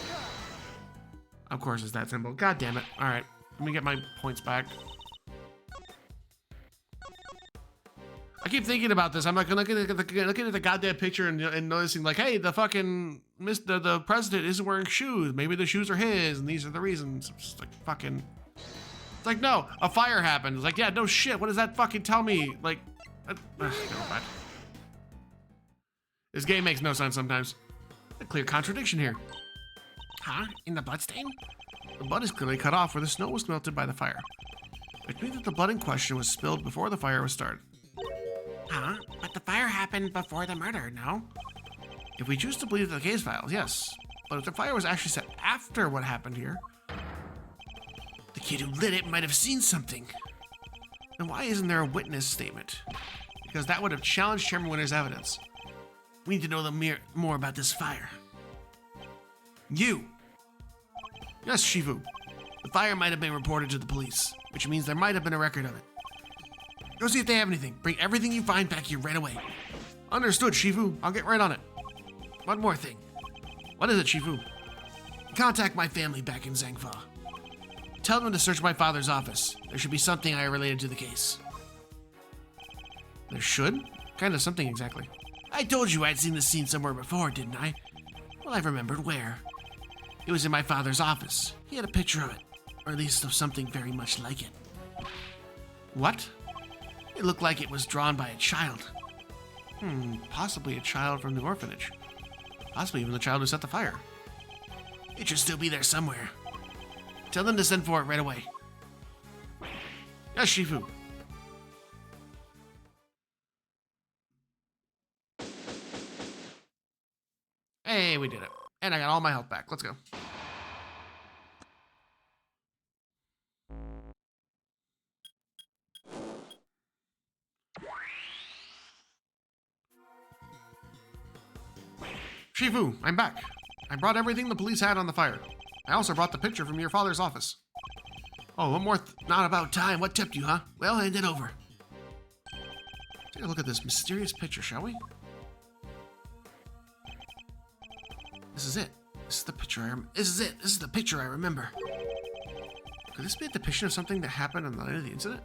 Of course it's that simple. God damn it. Alright. Let me get my points back. I keep thinking about this. I'm like looking at the goddamn picture and noticing like, hey, the fucking the president isn't wearing shoes. Maybe the shoes are his, and these are the reasons. It's just like fucking. It's like, no, a fire happened. It's like, yeah, no shit. What does that fucking tell me? Like, never mind. This game makes no sense sometimes. A clear contradiction here. Huh? In the bloodstain? The blood is clearly cut off where the snow was melted by the fire, which means that the blood in question was spilled before the fire was started. Huh? But the fire happened before the murder, no? If we choose to believe the case files, yes. But if the fire was actually set after what happened here, the kid who lit it might have seen something. Then why isn't there a witness statement? Because that would have challenged Chairman Winter's evidence. We need to know more about this fire. You! Yes, Shifu. The fire might have been reported to the police, which means there might have been a record of it. Go see if they have anything. Bring everything you find back here right away. Understood, Shifu. I'll get right on it. One more thing. What is it, Shifu? Contact my family back in Zangfa. Tell them to search my father's office. There should be something I related to the case. There should? Kind of something exactly. I told you I'd seen this scene somewhere before, didn't I? Well, I remembered where. It was in my father's office. He had a picture of it, or at least of something very much like it. What? It looked like it was drawn by a child. Possibly a child from the orphanage. Possibly even the child who set the fire. It should still be there somewhere. Tell them to send for it right away. Yes, Shifu. Hey, we did it. And I got all my health back. Let's go. Shifu, I'm back. I brought everything the police had on the fire. I also brought the picture from your father's office. Oh, one more Not about time. What tipped you, huh? Well, hand it over. Take a look at this mysterious picture, shall we? This is it. This is the picture This is it. This is the picture I remember. Could this be a depiction of something that happened on the night of the incident?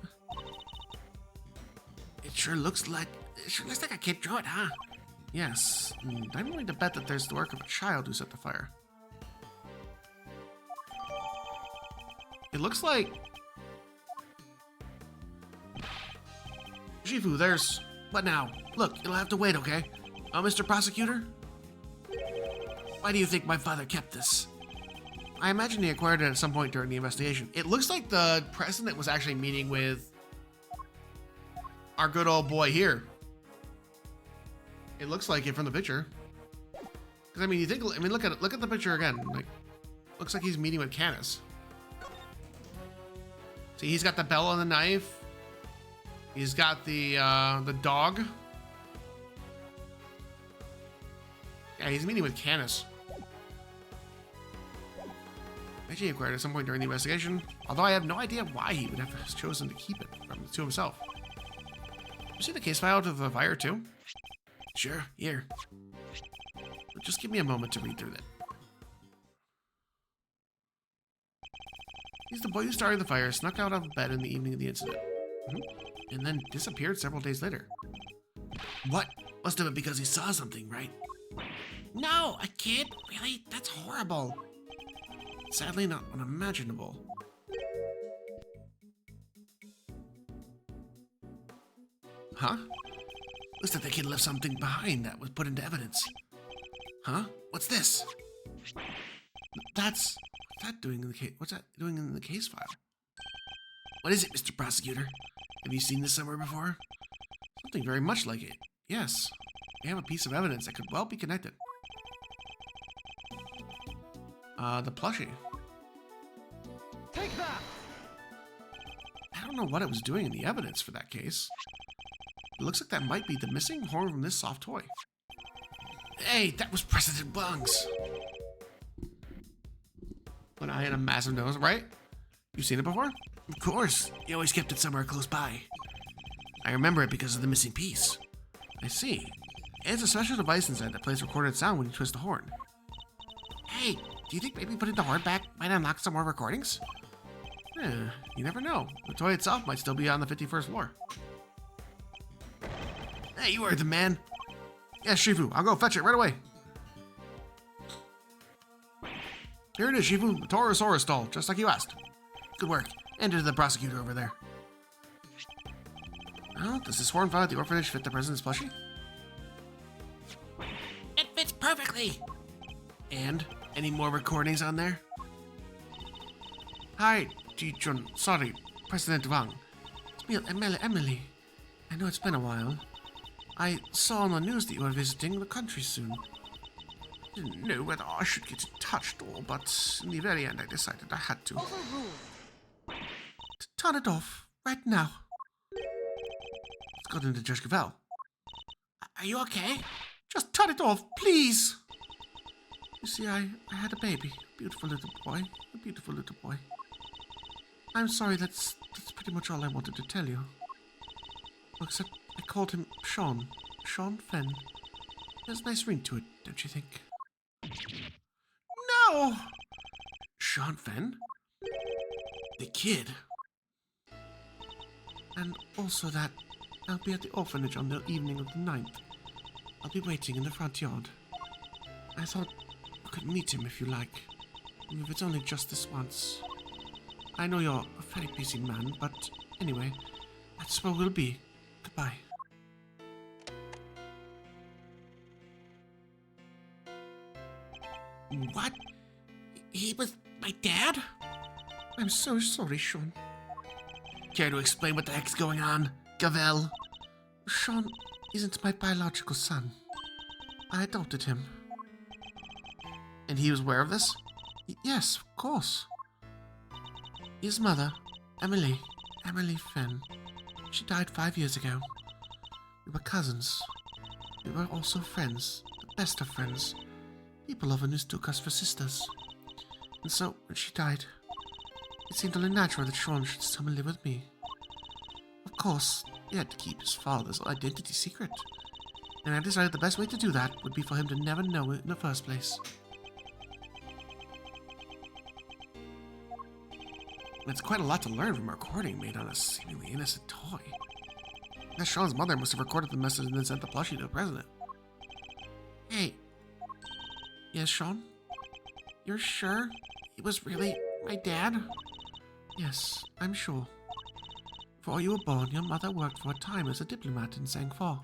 It sure looks like a kid drew it, huh? Yes. I'm willing to bet that there's the work of a child who set the fire. It looks like... Shifu, there's... What now? Look, you'll have to wait, okay? Mr. Prosecutor? Why do you think my father kept this? I imagine he acquired it at some point during the investigation. It looks like the president was actually meeting with our good old boy here. It looks like it from the picture. Because I mean, look at it. Look at the picture again. Like, looks like he's meeting with Canis. See, he's got the bell on the knife. He's got the dog. Yeah, he's meeting with Canis. Actually acquired at some point during the investigation, although I have no idea why he would have chosen to keep it to himself. You see the case file to the fire too? Sure, here. But just give me a moment to read through that. He's the boy who started the fire, snuck out of bed in the evening of the incident, and then disappeared several days later. What? Must have been because he saw something, right? No, a kid? Really? That's horrible. Sadly not unimaginable. Huh? Looks like the kid left something behind that was put into evidence. Huh? What's this? What's that doing in the case? What's that doing in the case file? What is it, Mr. Prosecutor? Have you seen this somewhere before? Something very much like it. Yes. We have a piece of evidence that could well be connected. The plushie. Take that! I don't know what it was doing in the evidence for that case. It looks like that might be the missing horn from this soft toy. Hey, that was President Wong's. An eye and a massive nose, right? You've seen it before? Of course. He always kept it somewhere close by. I remember it because of the missing piece. I see. It has a special device inside that plays recorded sound when you twist the horn. Hey, do you think maybe putting the horn back might unlock some more recordings? You never know. The toy itself might still be on the 51st floor. Hey, you heard the man. Yes, Shifu. I'll go fetch it right away. Here it is, Shifu. The Torosaurus doll, just like you asked. Good work. Hand it to the prosecutor over there. Well, does this horn found at the orphanage fit the president's plushie? It fits perfectly. And? Any more recordings on there? Hi, Ji-chun. Sorry, President Wang. It's me, Emily. I know it's been a while. I saw on the news that you were visiting the country soon. Didn't know whether I should get in touch at all, but in the very end I decided I had to. Overruled. Turn it off, right now. It's got into Judge Cavell. Are you okay? Just turn it off, please! You see, I had a baby. A beautiful little boy. A beautiful little boy. I'm sorry, that's pretty much all I wanted to tell you. Except I called him Sean. Sean Fenn. There's a nice ring to it, don't you think? No! Sean Fenn? The kid. And also that I'll be at the orphanage on the evening of the 9th. I'll be waiting in the front yard. I thought you could meet him if you like. If it's only just this once. I know you're a very busy man, but anyway, that's where we'll be. Goodbye. What? He was my dad? I'm so sorry, Sean. Care to explain what the heck's going on, Gavel? Sean isn't my biological son. I adopted him. And he was aware of this? Yes, of course. His mother, Emily Fenn, she died 5 years ago. We were cousins. We were also friends, the best of friends. People often mistook us for sisters. And so, when she died, it seemed only natural that Sean should come and live with me. Of course, he had to keep his father's identity secret. And I decided the best way to do that would be for him to never know it in the first place. It's quite a lot to learn from a recording made on a seemingly innocent toy. That Sean's mother must have recorded the message and then sent the plushie to the president. Hey. Yes, Sean? You're sure he was really my dad? Yes, I'm sure. Before you were born, your mother worked for a time as a diplomat in Zangfar.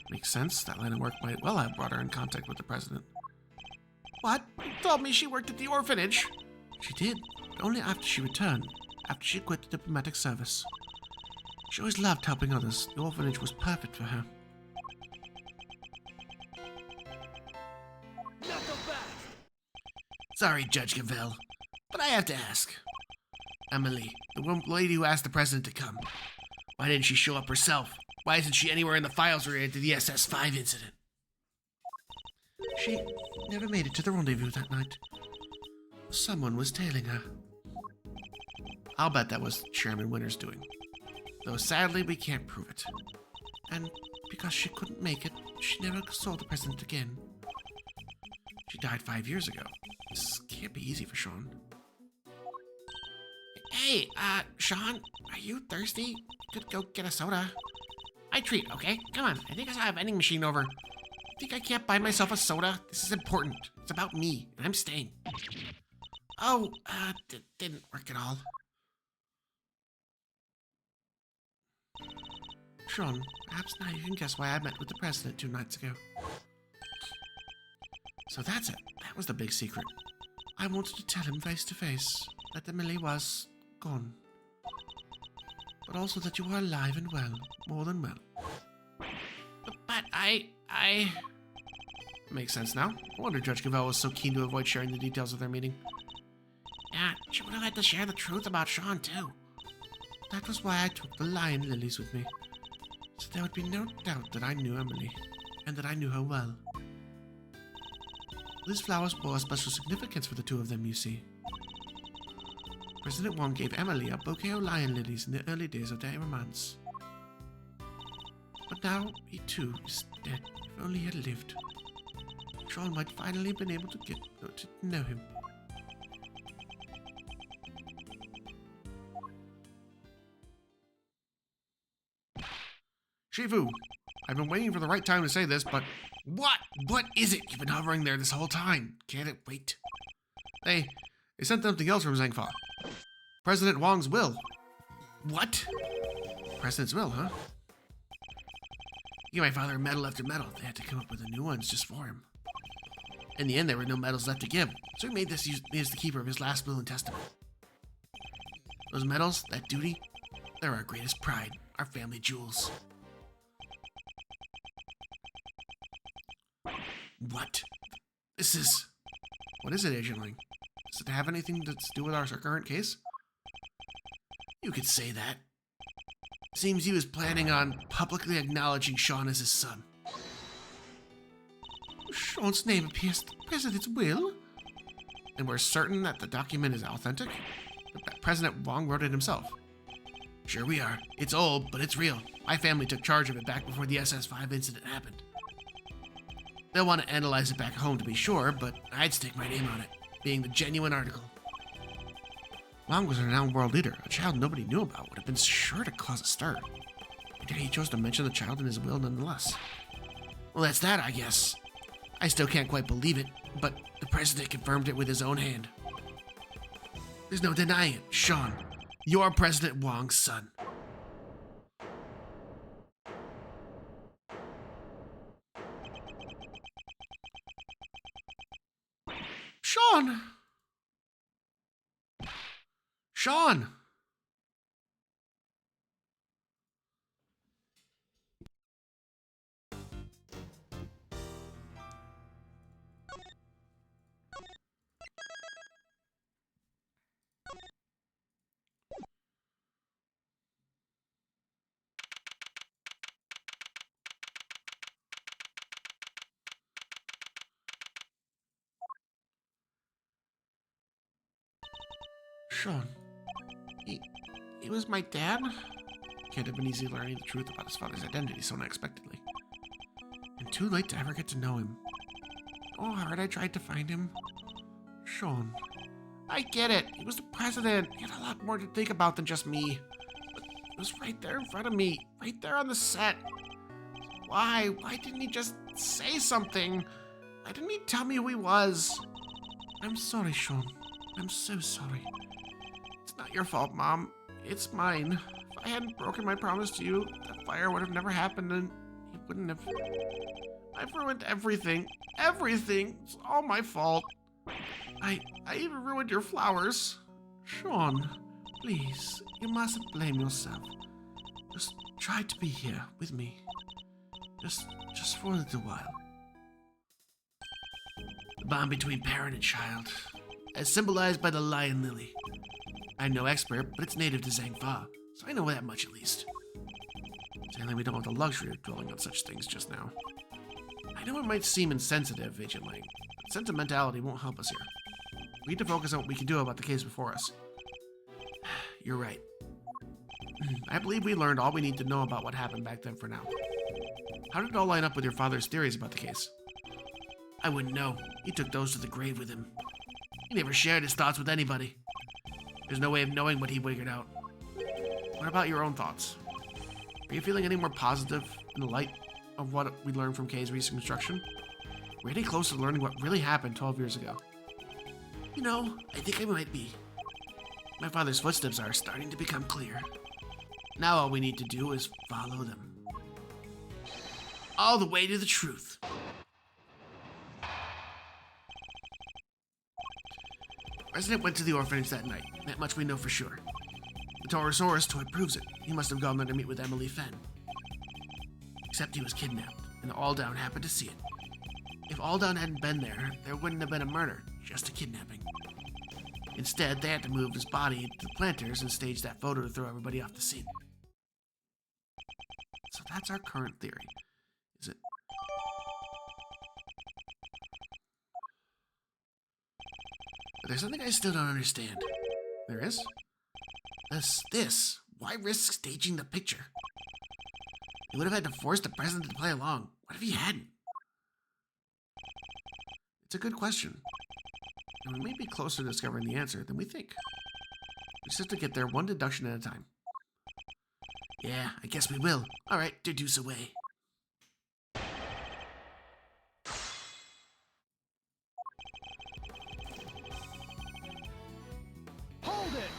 Makes sense. That line of work might well have brought her in contact with the president. What? You told me she worked at the orphanage. She did, but only after she returned, after she quit the diplomatic service. She always loved helping others. The orphanage was perfect for her. Sorry, Judge Gavel, but I have to ask. Emily, the lady who asked the president to come, why didn't she show up herself? Why isn't she anywhere in the files related to the SS5 incident? She never made it to the rendezvous that night. Someone was tailing her. I'll bet that was Chairman Winter's doing. Though sadly, we can't prove it. And because she couldn't make it, she never saw the president again. She died 5 years ago. This can't be easy for Sean. Hey, Sean, are you thirsty? Could go get a soda. I treat, okay? Come on, I think I saw a vending machine over. Think I can't buy myself a soda? This is important. It's about me, and I'm staying. Oh, didn't work at all. Sean, perhaps now you can guess why I met with the president 2 nights ago. So that's it. That was the big secret. I wanted to tell him face to face that Emily was gone. But also that you were alive and well, more than well. But I... Makes sense now. I wonder Judge Gavel was so keen to avoid sharing the details of their meeting. Yeah, she would have had to share the truth about Sean, too. That was why I took the lion lilies with me. So there would be no doubt that I knew Emily, and that I knew her well. These flowers bore a special significance for the two of them, you see. President Wong gave Emily a bouquet of lion lilies in the early days of their romance. But now, he too is dead. If only he had lived. Sean might finally have been able to get to know him. Shifu, I've been waiting for the right time to say this, but what? What is it? You've been hovering there this whole time. Can't it wait? They sent something else from Zangfa. President Wong's will. What? President's will, huh? Give my father medal after medal. They had to come up with the new ones just for him. In the end, there were no medals left to give, so he made this as the keeper of his last will and testament. Those medals, that duty, they're our greatest pride, our family jewels. What? This is... What is it, Agent Lang? Does it have anything to do with our current case? You could say that. Seems he was planning on publicly acknowledging Sean as his son. Sean's name appears in the President's will? And we're certain that the document is authentic? President Wong wrote it himself. Sure we are. It's old, but it's real. My family took charge of it back before the SS5 incident happened. They'll want to analyze it back home to be sure, but I'd stake my name on it, being the genuine article. Wong was a renowned world leader. A child nobody knew about would have been sure to cause a stir. But yet he chose to mention the child in his will nonetheless. Well, that's that, I guess. I still can't quite believe it, but the president confirmed it with his own hand. There's no denying it, Sean. You're President Wong's son. Sean! Sean! Sean. He was my dad? Can't have been easy learning the truth about his father's identity so unexpectedly. And too late to ever get to know him. Oh, how hard I tried to find him. Sean. I get it. He was the president. He had a lot more to think about than just me. But he was right there in front of me. Right there on the set. Why? Why didn't he just say something? Why didn't he tell me who he was? I'm sorry, Sean. I'm so sorry. It's not your fault, Mom. It's mine. If I hadn't broken my promise to you, that fire would have never happened and he wouldn't have... I've ruined everything. Everything. It's all my fault. I even ruined your flowers. Sean, please, you mustn't blame yourself. Just try to be here with me. Just for a little while. The bond between parent and child, as symbolized by the lion lily. I'm no expert, but it's native to Zangfa, so I know that much at least. Sadly, we don't have the luxury of dwelling on such things just now. I know it might seem insensitive, Agent Lang, but sentimentality won't help us here. We need to focus on what we can do about the case before us. You're right. I believe we learned all we need to know about what happened back then for now. How did it all line up with your father's theories about the case? I wouldn't know. He took those to the grave with him. He never shared his thoughts with anybody. There's no way of knowing what he figured out. What about your own thoughts? Are you feeling any more positive in the light of what we learned from Kay's reconstruction? We're getting close to learning what really happened 12 years ago. You know, I think I might be. My father's footsteps are starting to become clear. Now all we need to do is follow them. All the way to the truth. The President went to the orphanage that night. That much we know for sure. The Taurosaurus toy proves it. He must have gone there to meet with Emily Fenn. Except he was kidnapped, and Alldown happened to see it. If Alldown hadn't been there, there wouldn't have been a murder, just a kidnapping. Instead, they had to move his body into the planters and stage that photo to throw everybody off the scene. So that's our current theory. Is it? But there's something I still don't understand. There is? This. Why risk staging the picture? He would have had to force the president to play along. What if he hadn't? It's a good question. And we may be closer to discovering the answer than we think. We just have to get there one deduction at a time. Yeah, I guess we will. Alright, deduce away. Hold it!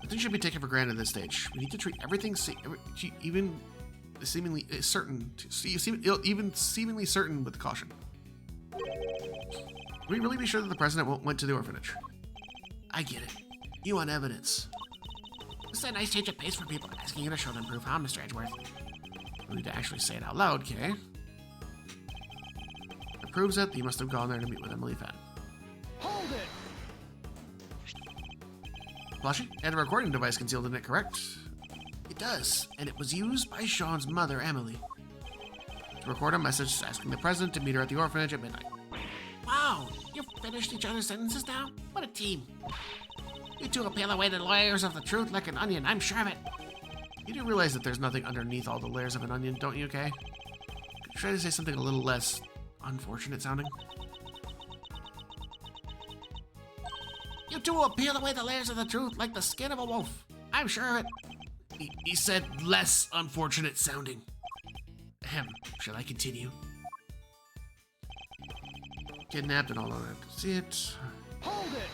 Nothing should be taken for granted at this stage. We need to treat everything even seemingly certain, even seemingly certain with caution. Can we really be sure that the president went to the orphanage? I get it. You want evidence. This is a nice change of pace for people asking you to show them proof, huh, Mr. Edgeworth? We need to actually say it out loud, Kay. It proves that he must have gone there to meet with Emily Fenn. Hold it! Plushie, it had a recording device concealed in it, correct? It does, and it was used by Sean's mother, Emily, to record a message asking the president to meet her at the orphanage at midnight. Wow, you've finished each other's sentences now? What a team. You two will peel away the layers of the truth like an onion, I'm sure of it. You do realize that there's nothing underneath all the layers of an onion, don't you, Kay? Try to say something a little less unfortunate sounding. You two will peel away the layers of the truth like the skin of a wolf. I'm sure of it. He said less unfortunate sounding. Ahem. Shall I continue? kidnapped and all of that. See it. Hold it!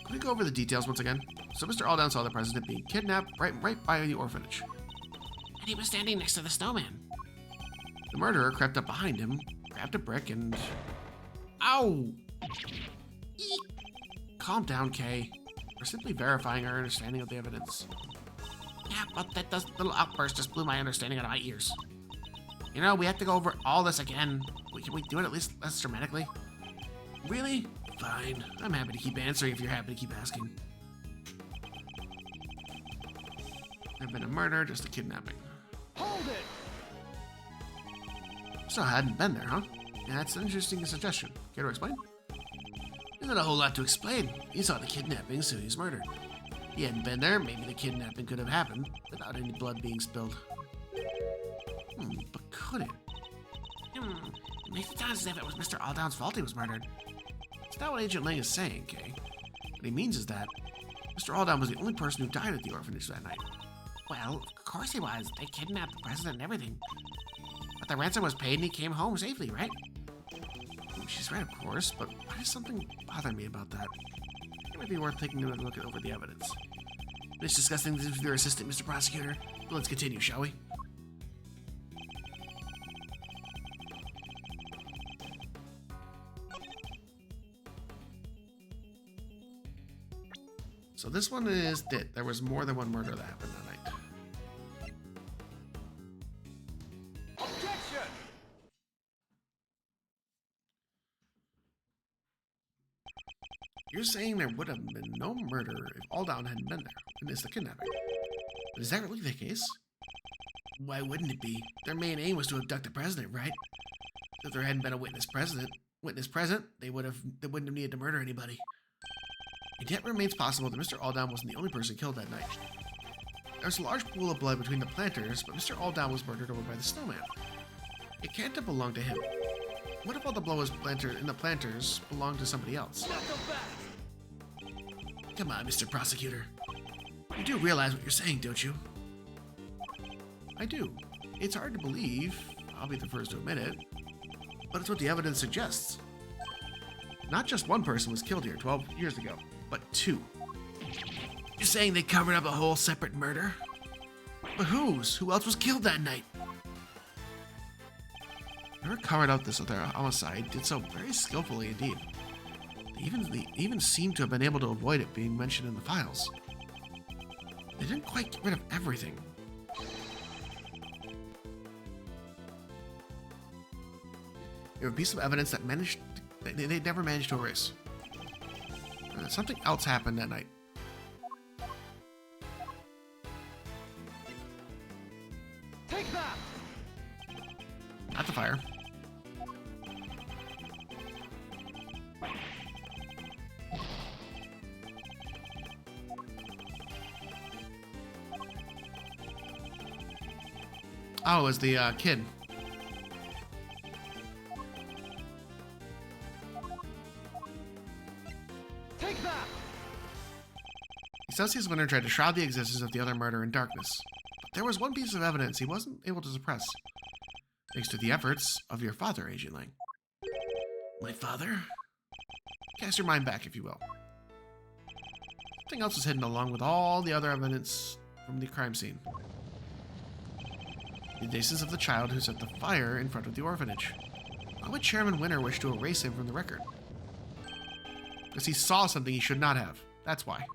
Can we go over the details once again? So Mr. Aldown saw the president being kidnapped right by the orphanage. And he was standing next to the snowman. The murderer crept up behind him, grabbed a brick, and... Ow! Eek. Calm down, Kay. We're simply verifying our understanding of the evidence. Yeah, but that little outburst just blew my understanding out of my ears. You know, we have to go over all this again. Can we do it at least less dramatically? Really? Fine. I'm happy to keep answering if you're happy to keep asking. There'd been a murder, just a kidnapping. Hold it! So I hadn't been there, huh? Yeah, that's an interesting suggestion. Care to explain? Isn't a whole lot to explain. He saw the kidnapping, so he's murdered. He hadn't been there, maybe the kidnapping could have happened without any blood being spilled. But could it? It makes it sound as if it was Mr. Aldown's fault he was murdered. It's not what Agent Lang is saying, Kay. What he means is that Mr. Aldown was the only person who died at the orphanage that night. Well, of course he was. They kidnapped the president and everything. But the ransom was paid and he came home safely, right? She's right, of course, but why does something bother me about that? It might be worth taking a look over the evidence. Finish discussing this with your assistant, Mr. Prosecutor. But let's continue, shall we? So this one is that there was more than one murder that happened that night. Objection! You're saying there would have been no murder if Aldown hadn't been there, and it's the kidnapping. But is that really the case? Why wouldn't it be? Their main aim was to abduct the president, right? If there hadn't been a witness present, they wouldn't have needed to murder anybody. It yet remains possible that Mr. Aldown wasn't the only person killed that night. There was a large pool of blood between the planters, but Mr. Aldown was murdered over by the snowman. It can't have belonged to him. What if all the blood was in the planters belonged to somebody else? Come on, Mr. Prosecutor. You do realize what you're saying, don't you? I do. It's hard to believe. I'll be the first to admit it. But it's what the evidence suggests. Not just one person was killed here 12 years ago, but two. You're saying they covered up a whole separate murder? But whose? Who else was killed that night? Whoever covered up this other homicide did so very skillfully indeed. They even seem to have been able to avoid it being mentioned in the files. They didn't quite get rid of everything. They were a piece of evidence that they never managed to erase. Something else happened that night. Take that! At the fire. Oh, it was the kid. Take that! Celsius Winter tried to shroud the existence of the other murder in darkness. But there was one piece of evidence he wasn't able to suppress. Thanks to the efforts of your father, Agent Lang. My father? Cast your mind back, if you will. Something else was hidden along with all the other evidence from the crime scene. The innocence of the child who set the fire in front of the orphanage. Why would Chairman Winter wish to erase him from the record? Because he saw something he should not have. That's why.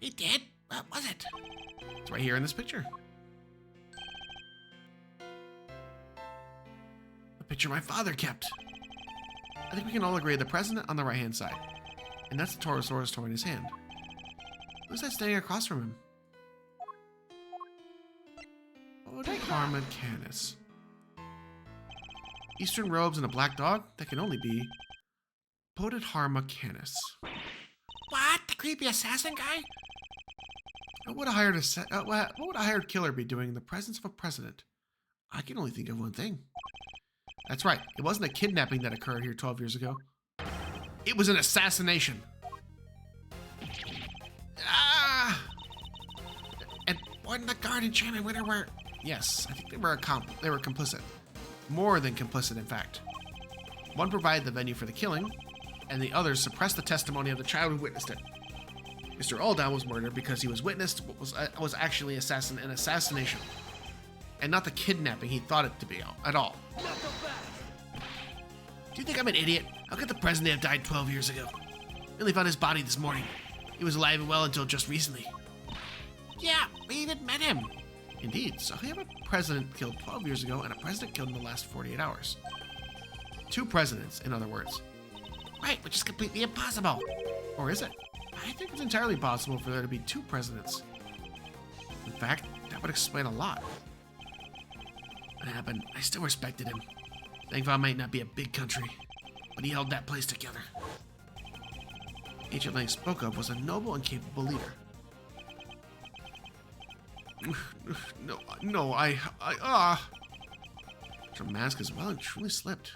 He did? What was it? It's right here in this picture. The picture my father kept. I think we can all agree the president on the right-hand side. And that's the Torosaurus toy in his hand. Who's that standing across from him? Podharma Canis. Eastern robes and a black dog? That can only be Podharma Canis. What? The creepy assassin guy? What would a hired killer be doing in the presence of a president? I can only think of one thing. That's right. It wasn't a kidnapping that occurred here 12 years ago. It was an assassination. Ah! And Warden the guard and Chairman Winter were... Yes, I think they were complicit. More than complicit, in fact. One provided the venue for the killing, and the other suppressed the testimony of the child who witnessed it. Mr. Aldown was murdered because he was witnessed what was actually an assassination, and not the kidnapping he thought it to be at all. Not so fast. Do you think I'm an idiot? How could the president have died 12 years ago? We only found his body this morning. He was alive and well until just recently. Yeah, we even met him. Indeed, so we have a president killed 12 years ago and a president killed in the last 48 hours. 2 presidents, in other words. Right, which is completely impossible. Or is it? I think it's entirely possible for there to be 2 presidents. In fact, that would explain a lot. What happened? I still respected him. Zangfa might not be a big country, but he held that place together. Agent Lang spoke of was a noble and capable leader. No, Her mask is well and truly slipped.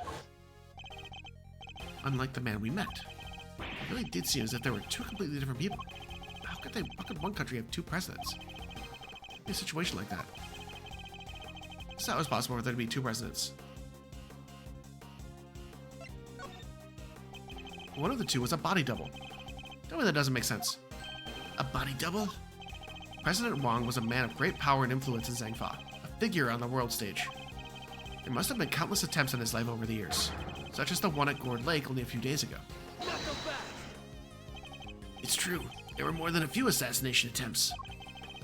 Unlike the man we met. It really did seem as if there were 2 completely different people. How could one country have 2 presidents? In a situation like that. It's not always possible for there to be 2 presidents. One of the 2 was a body double. Tell me that doesn't make sense. A body double? President Wang was a man of great power and influence in Zangfa, a figure on the world stage. There must have been countless attempts on his life over the years, such as the one at Gourd Lake only a few days ago. Not so fast. It's true, there were more than a few assassination attempts.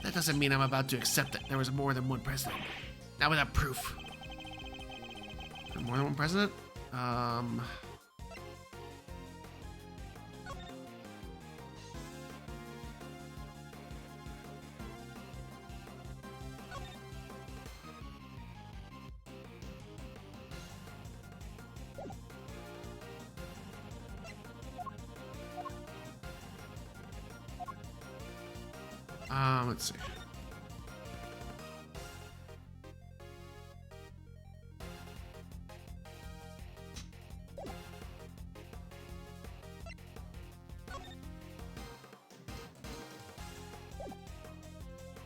That doesn't mean I'm about to accept that there was more than one president. Not without proof. More than one president? Let's see.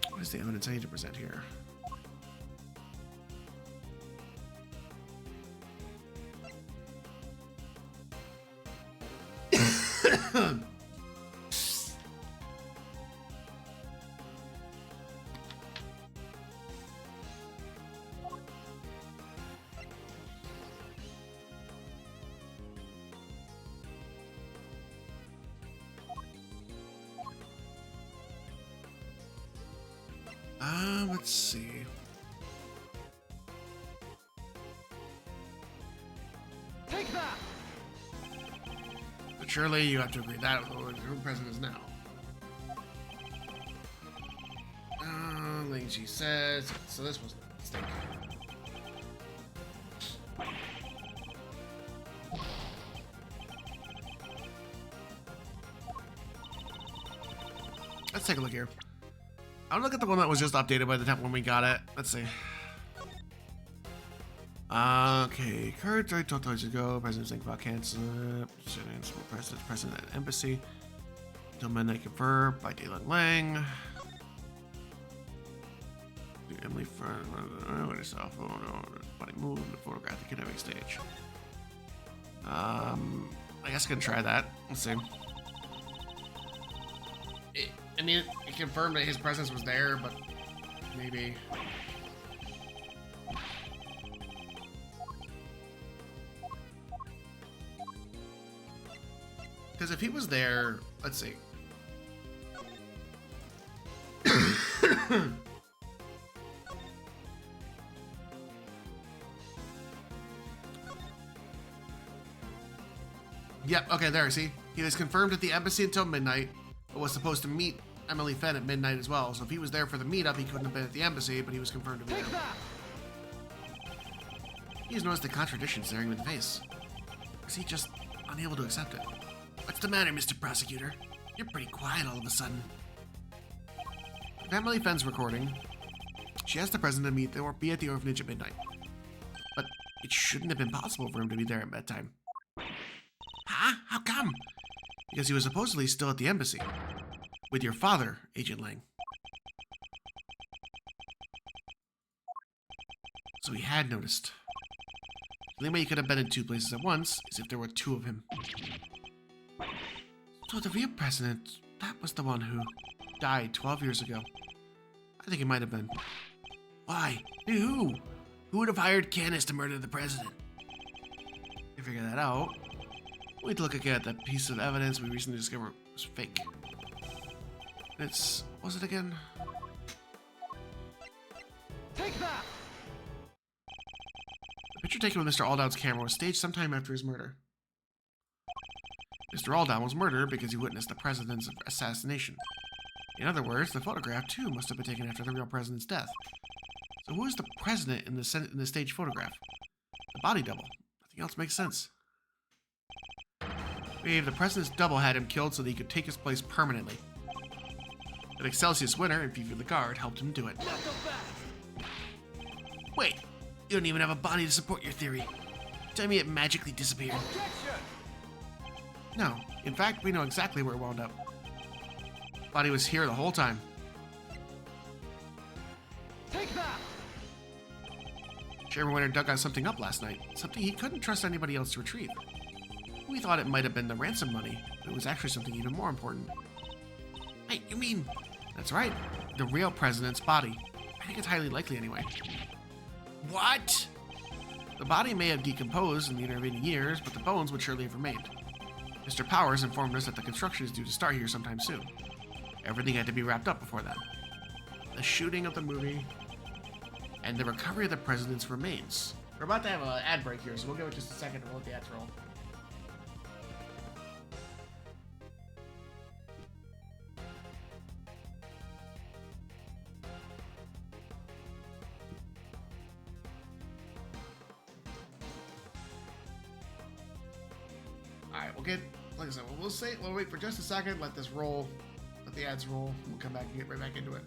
What is the evidence I need to present here? Let's see. Take that. But surely you have to agree that who the president is now. Ling Ji says. So this was a mistake. Let's take a look here. I'll look at the one that was just updated by the time when we got it. Let's see. Okay, Kurt died 12 days ago. President Zangfa canceled. President at embassy. Until midnight confirmed by Daylan Lang. Emily Friend. Cell phone. Body moved to photograph the kidnapping stage. I guess I can try that. Let's see. I mean, it confirmed that his presence was there, but maybe. Because if he was there, let's see. Yep, okay, there, see? He was confirmed at the embassy until midnight, but was supposed to meet Emily Fenn at midnight as well. So if he was there for the meetup, he couldn't have been at the embassy, but he was confirmed to be Take there. that. He's noticed the contradiction staring him in the face. Is he just unable to accept it? What's the matter, Mr. Prosecutor? You're pretty quiet all of a sudden. If Emily Fenn's recording, she asked the president to meet or be at the orphanage at midnight. But it shouldn't have been possible for him to be there at bedtime. Huh? How come? Because he was supposedly still at the embassy. With your father, Agent Lang. So he had noticed. The only way he could have been in two places at once is if there were two of him. So the real president, that was the one who died 12 years ago. I think it might have been. Why? Who? Who would have hired Canis to murder the president? To figure that out, we need to look again at that piece of evidence we recently discovered was fake. It's... what was it again? Take that! The picture taken with Mr. Aldown's camera was staged sometime after his murder. Mr. Aldown was murdered because he witnessed the president's assassination. In other words, the photograph, too, must have been taken after the real president's death. So who is the president in the staged photograph? The body double. Nothing else makes sense. Maybe the president's double had him killed so that he could take his place permanently. But Excelsius Winter and Fifi the Guard helped him do it. Not so fast! Wait, you don't even have a body to support your theory. Tell me it magically disappeared. Objection! No, in fact, we know exactly where it wound up. Body was here the whole time. Take that! Chairman Winter dug something up last night, something he couldn't trust anybody else to retrieve. We thought it might have been the ransom money, but it was actually something even more important. Hey, you mean... That's right, the real president's body. I think it's highly likely anyway. What? The body may have decomposed in the intervening years, but the bones would surely have remained. Mr. Powers informed us that the construction is due to start here sometime soon. Everything had to be wrapped up before that. The shooting of the movie, and the recovery of the president's remains. We're about to have an ad break here, so we'll give it just a second to let the ads roll. Alright, we'll get, like I said, we'll wait for just a second, let this roll, let the ads roll, and we'll come back and get right back into it.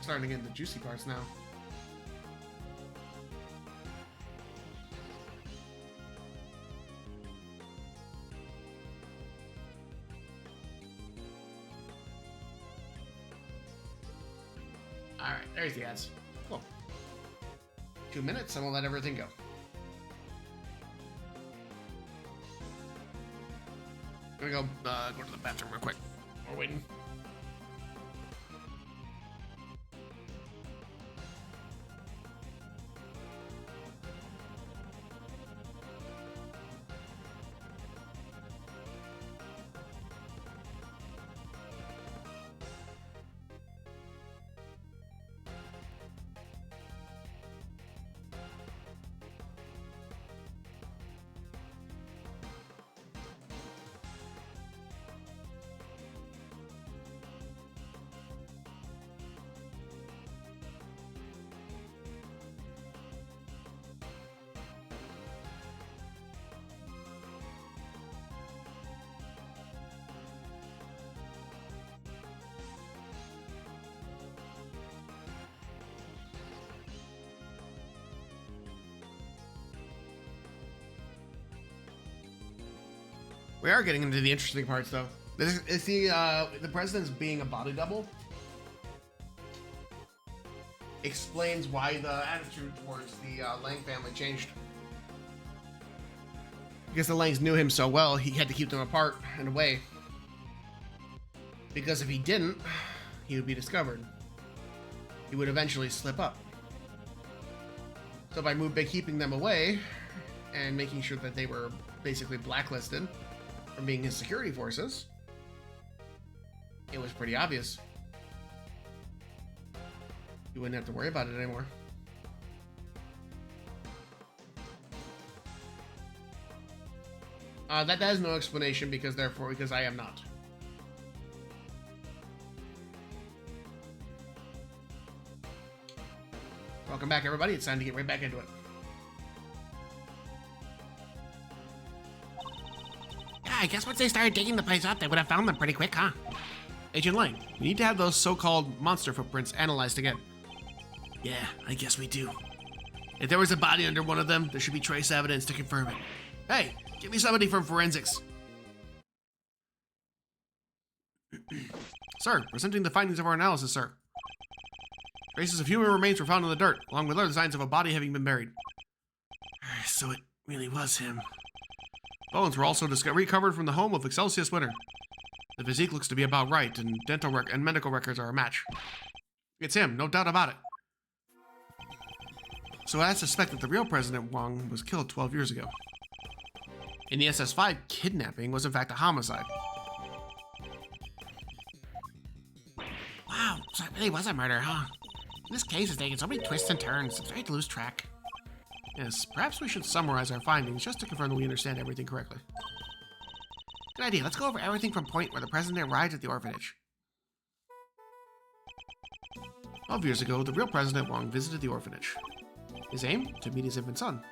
Starting to get the juicy parts now. Alright, there's the ads. Cool. 2 minutes and we'll let everything go. I'm gonna go to the bathroom real quick. We're waiting. We are getting into the interesting parts, though. This is the president's being a body double explains why the attitude towards the Lang family changed. Because the Langs knew him so well, he had to keep them apart in a way. Because if he didn't, he would be discovered. He would eventually slip up. So by keeping them away and making sure that they were basically blacklisted from being his security forces, it was pretty obvious. You wouldn't have to worry about it anymore. That has no explanation because I am not. Welcome back, everybody. It's time to get right back into it. Yeah, I guess once they started digging the place up, they would have found them pretty quick, huh? Agent Lang, we need to have those so-called monster footprints analyzed again. Yeah, I guess we do. If there was a body under one of them, there should be trace evidence to confirm it. Hey, give me somebody from forensics. Sir, presenting the findings of our analysis, sir. Traces of human remains were found in the dirt, along with other signs of a body having been buried. So it really was him. Bones were also recovered from the home of Excelsius Winter. The physique looks to be about right, and dental and medical records are a match. It's him, no doubt about it. So I suspect that the real President Wang was killed 12 years ago. In the SS5, kidnapping was in fact a homicide. Wow, so it really was a murder, huh? This case is taking so many twists and turns, it's hard to lose track. Yes, perhaps we should summarize our findings just to confirm that we understand everything correctly. Good idea, let's go over everything from point where the President arrived at the orphanage. 12 years ago, the real President Wang visited the orphanage. His aim? To meet his infant son.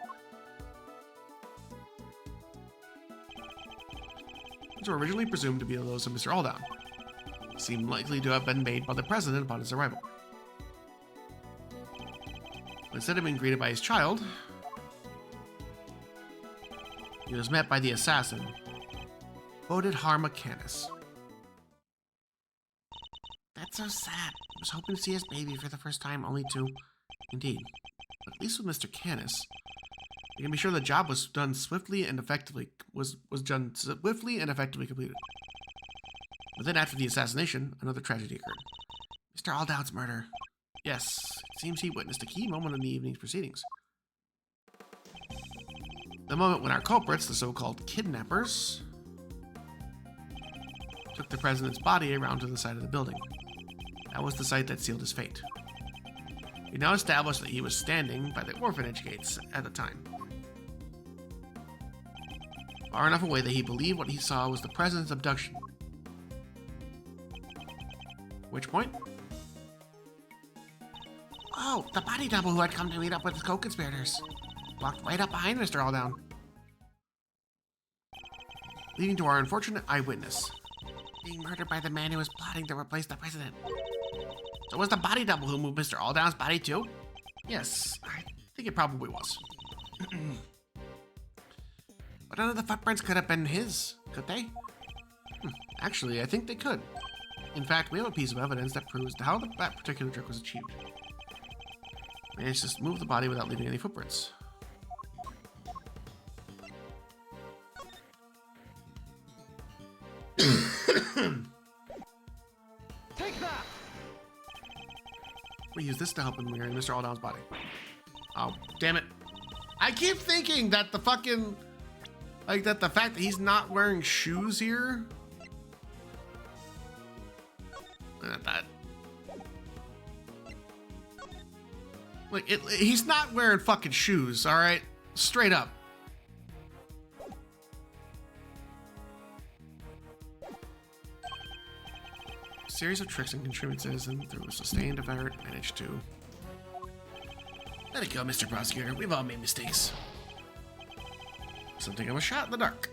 These were originally presumed to be those of Mr. Aldown. Seemed likely to have been made by the President upon his arrival. But instead of being greeted by his child, he was met by the assassin, Bodhidharma Canis. That's so sad. I was hoping to see his baby for the first time, only to... Indeed. But at least with Mr. Canis, we can be sure the job was done swiftly and effectively completed. But then after the assassination, another tragedy occurred. Mr. Aldown's murder. Yes, it seems he witnessed a key moment in the evening's proceedings. The moment when our culprits, the so-called kidnappers, took the president's body around to the side of the building. That was the site that sealed his fate. We now established that he was standing by the orphanage gates at the time. Far enough away that he believed what he saw was the president's abduction. Which point? Oh, the body double who had come to meet up with the co-conspirators. Walked right up behind Mr. Aldown. Leading to our unfortunate eyewitness. Being murdered by the man who was plotting to replace the president. So was the body double who moved Mr. Aldown's body too? Yes, I think it probably was. But none of the footprints could have been his, could they? Actually, I think they could. In fact, we have a piece of evidence that proves how that particular trick was achieved. Managed to move the body without leaving any footprints. Take that! We use this to help in wearing Mr. Aldown's body. Oh, damn it. I keep thinking that the fucking... Like, that the fact that he's not wearing shoes here... That... Like, he's not wearing fucking shoes, alright? Straight up. A series of tricks and contrivances, and through a sustained effort, managed to... Let it go, Mr. Prosecutor. We've all made mistakes. Something of a shot in the dark.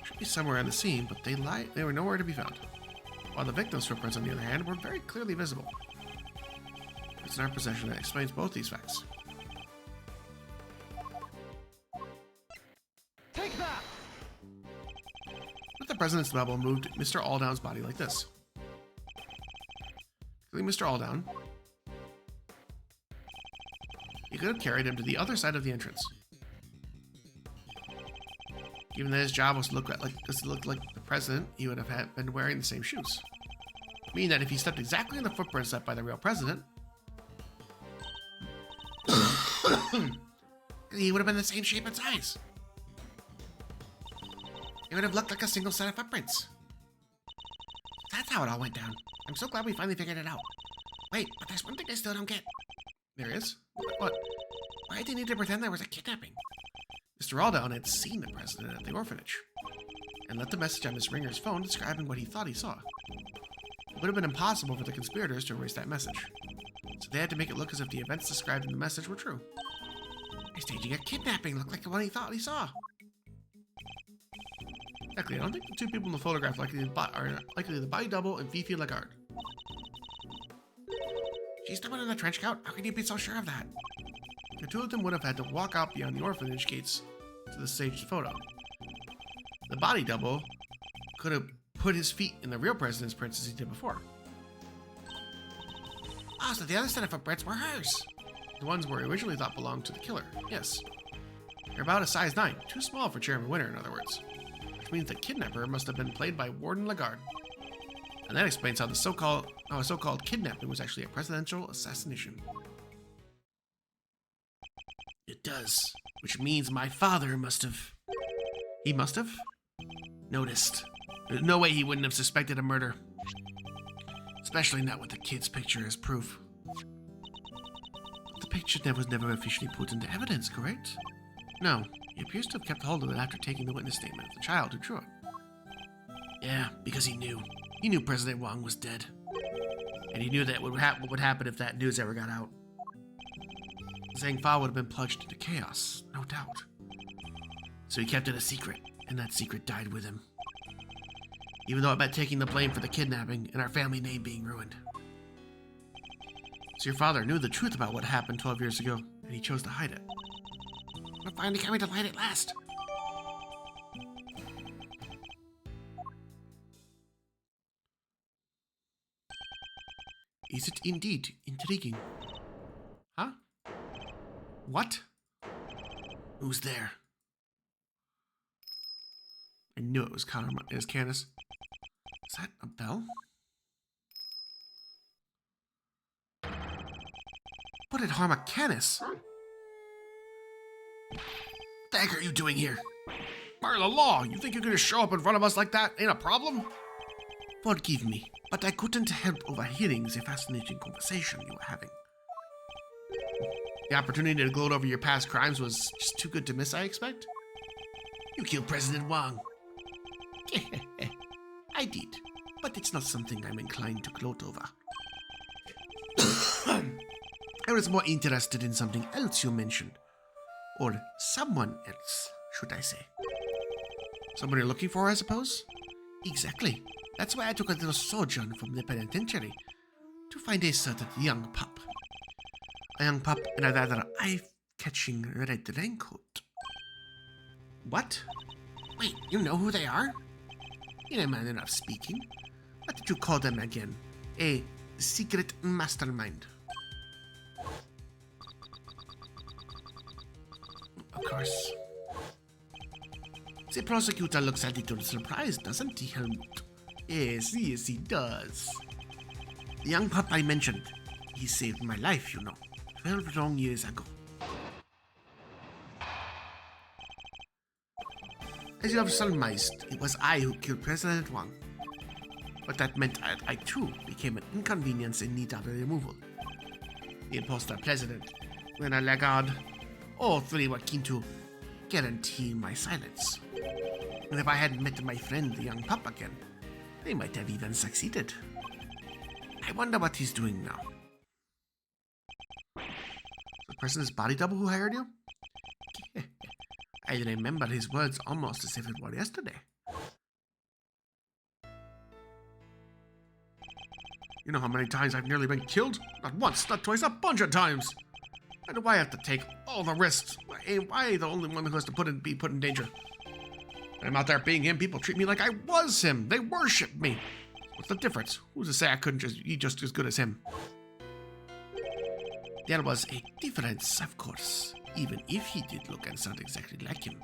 Should be somewhere on the scene, but they were nowhere to be found. While the victim's footprints, on the other hand, were very clearly visible. It's in our possession that explains both these facts. Take that! But the president's level moved Mr. Aldown's body like this. Killing Mr. Aldown, he could have carried him to the other side of the entrance. Given that his job was to look like the president, he would have been wearing the same shoes. Meaning that if he stepped exactly in the footprints left by the real president, He would have been the same shape and size. It would have looked like a single set of footprints. That's how it all went down. I'm so glad we finally figured it out. Wait, but there's one thing I still don't get. there is. What? Why did they need to pretend there was a kidnapping? Mr. Aldown had seen the president at the orphanage and left a message on Miss Ringer's phone describing what he thought he saw. It would have been impossible for the conspirators to erase that message, so they had to make it look as if the events described in the message were true. They're staging a kidnapping, looked like the one he thought he saw. Exactly, I don't think the two people in the photograph are likely the body double and Fifi Lagarde. She's the one in the trench coat? How can you be so sure of that? The two of them would have had to walk out beyond the orphanage gates to the staged photo. The body double could have put his feet in the real president's prints as he did before. Oh, so the other set of footprints were hers. The ones were originally thought belonged to the killer, yes. They're about a size 9, too small for Chairman Winter, in other words. Which means the kidnapper must have been played by Warden Lagarde. And that explains how a so-called kidnapping was actually a presidential assassination. It does. Which means my father must have... He must have? Noticed. There's no way he wouldn't have suspected a murder. Especially not with the kid's picture as proof. But the picture was never officially put into evidence, correct? No, he appears to have kept hold of it after taking the witness statement of the child who drew it. Yeah, because he knew. He knew President Wang was dead. And he knew that what would happen if that news ever got out. Zhang Fa would have been plunged into chaos, no doubt. So he kept it a secret, and that secret died with him. Even though it meant taking the blame for the kidnapping and our family name being ruined. So your father knew the truth about what happened 12 years ago, and he chose to hide it. We're finally coming to light at last. Is it indeed intriguing? Huh? What? Who's there? I knew it was Candace. Is that a bell? What did harm a Canis? What the heck are you doing here? By the law, you think you're gonna show up in front of us like that? Ain't a problem? Forgive me, but I couldn't help overhearing the fascinating conversation you were having. The opportunity to gloat over your past crimes was just too good to miss, I expect? You killed President Wang. I did, but it's not something I'm inclined to gloat over. I was more interested in something else you mentioned. Or someone else, should I say. Someone you're looking for, I suppose? Exactly. That's why I took a little sojourn from the penitentiary to find a certain young pup. A young pup in a rather eye-catching red raincoat. What? Wait, you know who they are? In a manner of speaking. What did you call them again? A secret mastermind. Of course. The prosecutor looks a little surprised, doesn't he, Helmut? Yes, he does. The young pup I mentioned, he saved my life, you know, 12 long years ago. As you have surmised, it was I who killed President Wang. But that meant I too became an inconvenience in need of removal. The imposter president, René Lagarde, all three were keen to guarantee my silence. And if I hadn't met my friend, the young pup, again, they might have even succeeded. I wonder what he's doing now. The person's body double who hired you? I remember his words almost as if it were yesterday. You know how many times I've nearly been killed? Not once, not twice, a bunch of times. Why do I have to take all the risks? Why am I the only one who has to be put in danger? I'm out there being him, people treat me like I was him. They worship me. What's the difference? Who's to say I couldn't be just as good as him? There was a difference, of course, even if he did look and sound exactly like him.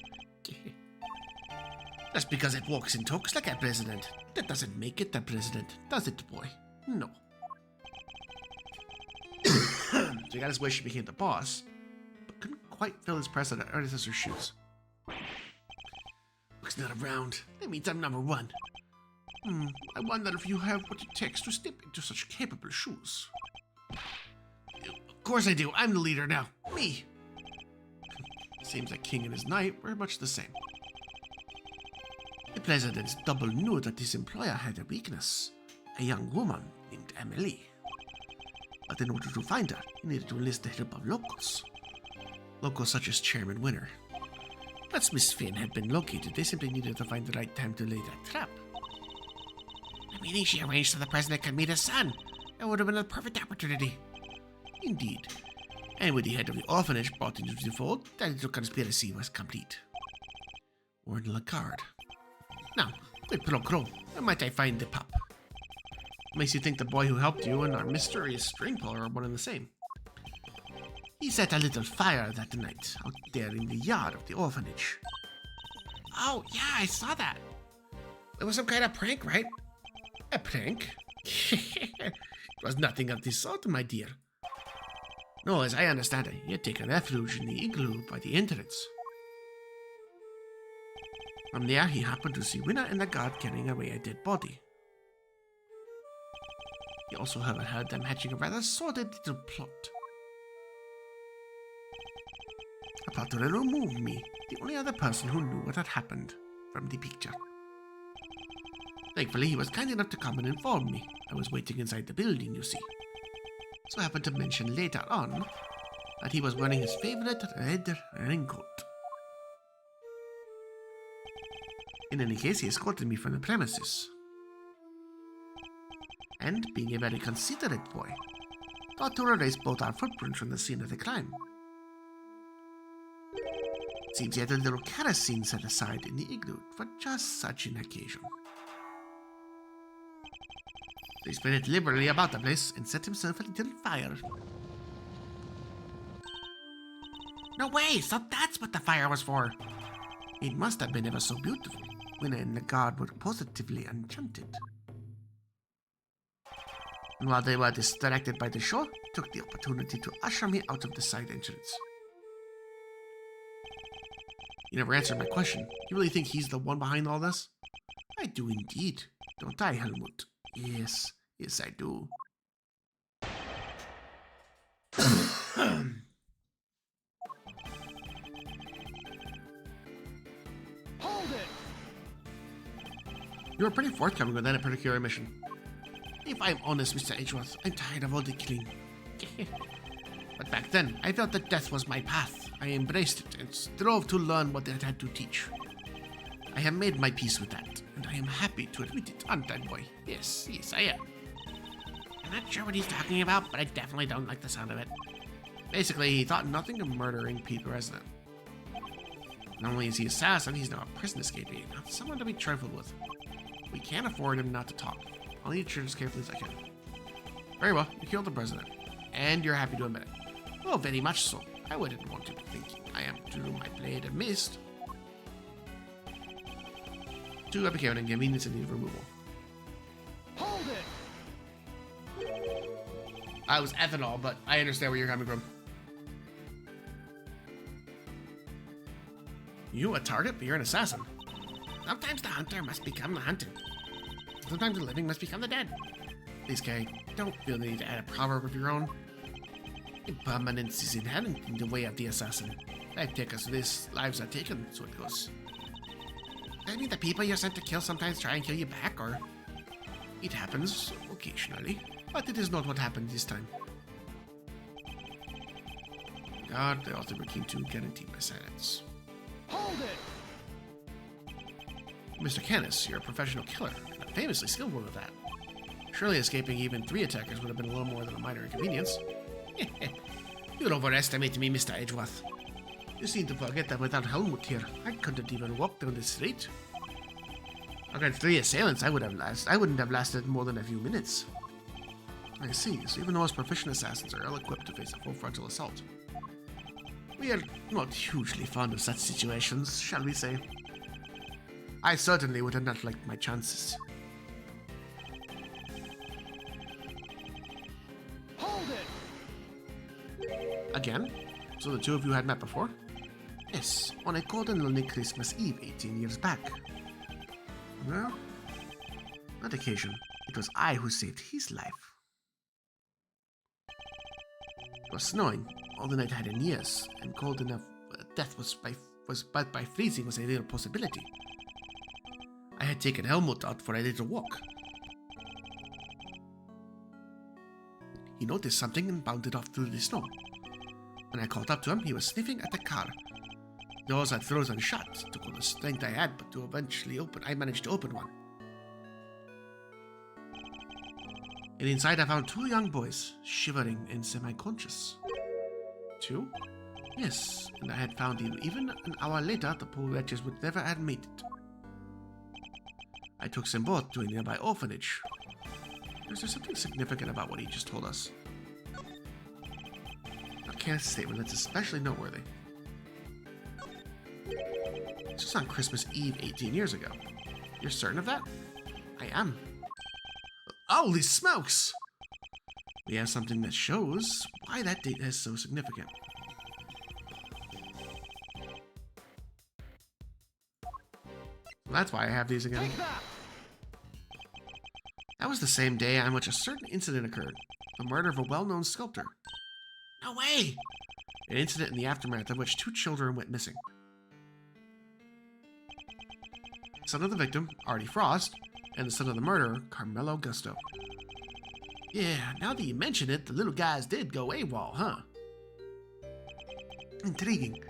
Just because it walks and talks like a president, that doesn't make it a president, does it, boy? No. So he got his wish, he became the boss, but couldn't quite fill his predecessor's shoes. Looks not around. That means I'm number one. I wonder if you have what it takes to step into such capable shoes. Of course I do. I'm the leader now. Me. Seems like King and his knight were much the same. The president's double knew that his employer had a weakness. A young woman named Emily. But in order to find her, he needed to enlist the help of locals. Locals such as Chairman Winter. Once Miss Finn had been located, they simply needed to find the right time to lay that trap. Meaning she arranged so the president could meet his son. That would have been a perfect opportunity. Indeed. And with the head of the orphanage brought into the fold, that little conspiracy was complete. Warden Lagarde. Now, Quid pro quo. Where might I find the pup? Makes you think the boy who helped you and our mysterious string puller are one and the same. He set a little fire that night out there in the yard of the orphanage. Oh, yeah, I saw that. It was some kind of prank, right? A prank? It was nothing of the sort, my dear. No, as I understand it, he had taken refuge in the igloo by the entrance. From there, he happened to see Winner and the guard carrying away a dead body. He also heard them hatching a rather sordid little plot. A plot to remove me, the only other person who knew what had happened, from the picture. Thankfully, he was kind enough to come and inform me. I was waiting inside the building, you see. So I happened to mention later on that he was wearing his favorite red raincoat. In any case, he escorted me from the premises. And, being a very considerate boy, thought to erase both our footprints from the scene of the crime. Seems he had a little kerosene set aside in the igloo for just such an occasion. So he spread it liberally about the place and set himself a little fire. No way, so that's what the fire was for. It must have been ever so beautiful. Winner and the guard were positively enchanted. And while they were distracted by the show, took the opportunity to usher me out of the side entrance. You never answered my question. You really think he's the one behind all this? I do indeed. Don't I, Helmut? Yes, I do. Hold it! You were pretty forthcoming with that particular mission. If I'm honest, Mr. Edgeworth, I'm tired of all the killing. But back then, I felt that death was my path. I embraced it and strove to learn what it had to teach. I have made my peace with that, and I am happy to admit it, aren't I, boy? Yes, I am. I'm not sure what he's talking about, but I definitely don't like the sound of it. Basically, he thought nothing of murdering Pete Resnick. Not only is he an assassin, he's now a prison escapee, not someone to be trifled with. We can't afford him not to talk. I'll need to treat as carefully as I can. Very well, you killed the president, and you're happy to admit it. Well, very much so. I wouldn't want to be thinking I am to my blade a mist. Too epic and inconvenience and need removal. Hold it! I was ethanol, but I understand where you're coming from. You a target, but you're an assassin. Sometimes the hunter must become the hunted. Sometimes the living must become the dead. Please, Kay, don't feel the need to add a proverb of your own. Impermanence is inherent in the way of the assassin. Life takers this, lives are taken, so it goes. I mean, the people you're sent to kill sometimes try and kill you back, or... It happens occasionally, but it is not what happened this time. God, the author became to guarantee my silence. Hold it! Mr. Canis, you're a professional killer, and a famously skilled one at that. Surely escaping even 3 attackers would have been a little more than a minor inconvenience. You overestimate me, Mr. Edgeworth. You seem to forget that without Helmut here, I couldn't even walk down the street. Against 3 assailants, I wouldn't have lasted more than a few minutes. I see, so even the most proficient assassins are ill-equipped to face a full frontal assault. We are not hugely fond of such situations, shall we say. I certainly would have not liked my chances. Hold it! Again? So the two of you had met before? Yes, on a cold and lonely Christmas Eve 18 years back. Well, that occasion, it was I who saved his life. It was snowing, all the night I had in years, and cold enough death but by freezing was a real possibility. I had taken Helmut out for a little walk. He noticed something and bounded off through the snow. When I caught up to him, he was sniffing at the car. The doors had frozen shut. It took all the strength I had, but to eventually I managed to open one. And inside I found 2 young boys, shivering and semi-conscious. 2? Yes, and I had found him even an hour later the poor wretches would never have made it. I took them both to a nearby orphanage. Is there something significant about what he just told us? A Candace's statement that's especially noteworthy. This was on Christmas Eve 18 years ago. You're certain of that? I am. Holy smokes! We have something that shows why that date is so significant. That's why I have these again. Take that! That was the same day on which a certain incident occurred. The murder of a well-known sculptor. No way! An incident in the aftermath of which 2 children went missing. Son of the victim, Artie Frost, and the son of the murderer, Carmelo Gusto. Yeah, now that you mention it, the little guys did go AWOL, huh? Intriguing.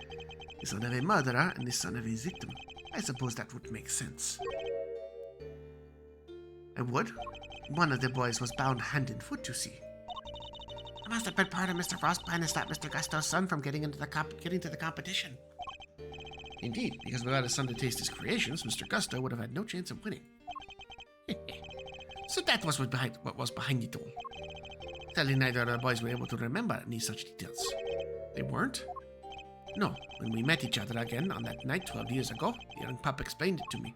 The son of a murderer and the son of a victim. I suppose that would make sense. It would. One of the boys was bound hand and foot, you see. It must have been part of Mr. Frost's plan to stop Mr. Gusto's son from getting to the competition. Indeed, because without his son to taste his creations, Mr. Gusto would have had no chance of winning. So that was what was behind it all. Sadly, neither of the boys were able to remember any such details. They weren't? No, when we met each other again on that night 12 years ago, the young pup explained it to me.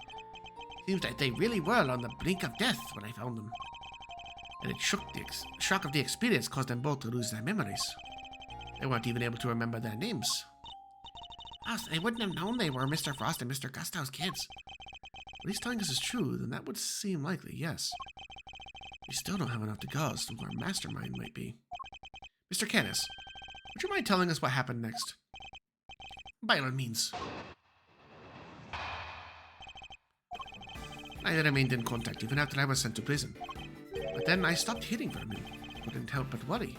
Seems that they really were on the brink of death when I found them. And the shock of the experience caused them both to lose their memories. They weren't even able to remember their names. Oh, so they wouldn't have known they were Mr. Frost and Mr. Gusto's kids. If he's telling us is true, then that would seem likely, yes. We still don't have enough to go as to where Mastermind might be. Mr. Canis, would you mind telling us what happened next? By all means. I remained in contact even after I was sent to prison. But then I stopped hearing from him. Couldn't help but worry.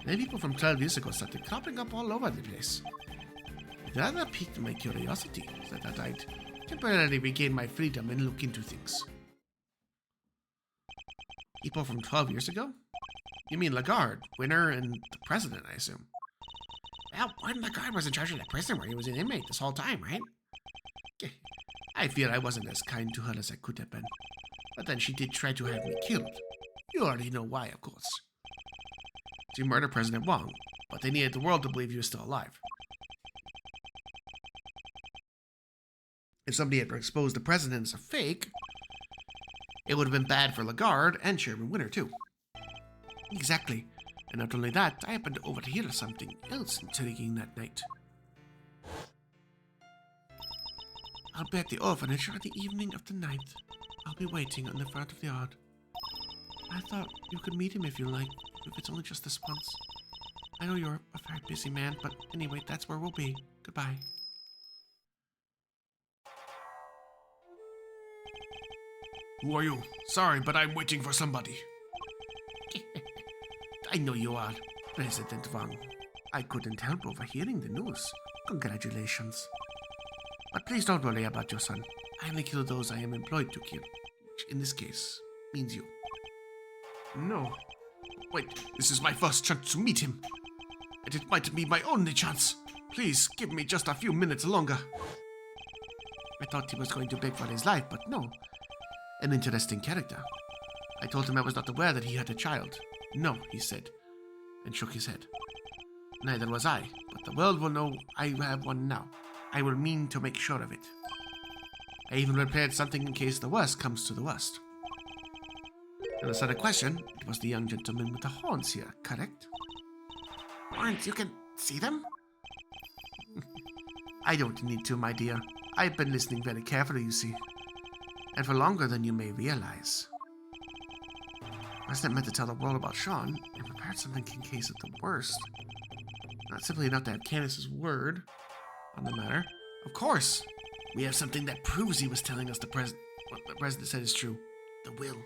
Then people from 12 years ago started cropping up all over the place. It rather piqued my curiosity, so that I'd temporarily regain my freedom and look into things. People from 12 years ago? You mean Lagarde, Winner, and the president, I assume. Well, Warden Lagarde was in charge of the prison where he was an inmate this whole time, right? I fear I wasn't as kind to her as I could have been. But then she did try to have me killed. You already know why, of course. She murdered President Wong, but they needed the world to believe he was still alive. If somebody had exposed the president as a fake, it would have been bad for Lagarde and Chairman Winner, too. Exactly. And not only that, I happened to overhear something else intriguing that night. I'll be at the orphanage on the evening of the 9th. I'll be waiting on the front of the yard. I thought you could meet him if you like, if it's only just this once. I know you're a very busy man, but anyway, that's where we'll be. Goodbye. Who are you? Sorry, but I'm waiting for somebody. I know you are, President Wang. I couldn't help overhearing the news. Congratulations. But please don't worry about your son. I only kill those I am employed to kill, which in this case means you. No. Wait, this is my first chance to meet him. And it might be my only chance. Please, give me just a few minutes longer. I thought he was going to beg for his life, but no. An interesting character. I told him I was not aware that he had a child. No, he said, and shook his head. Neither was I, but the world will know I have one now. I will mean to make sure of it. I even prepared something in case the worst comes to the worst. And as a question, it was the young gentleman with the horns here, correct? Horns, you can see them? I don't need to, my dear. I've been listening very carefully, you see. And for longer than you may realize. President meant to tell the world about Sean and prepared something in case of the worst. Not simply enough to have Candace's word on the matter. Of course, we have something that proves he was telling us what the president said is true. The will.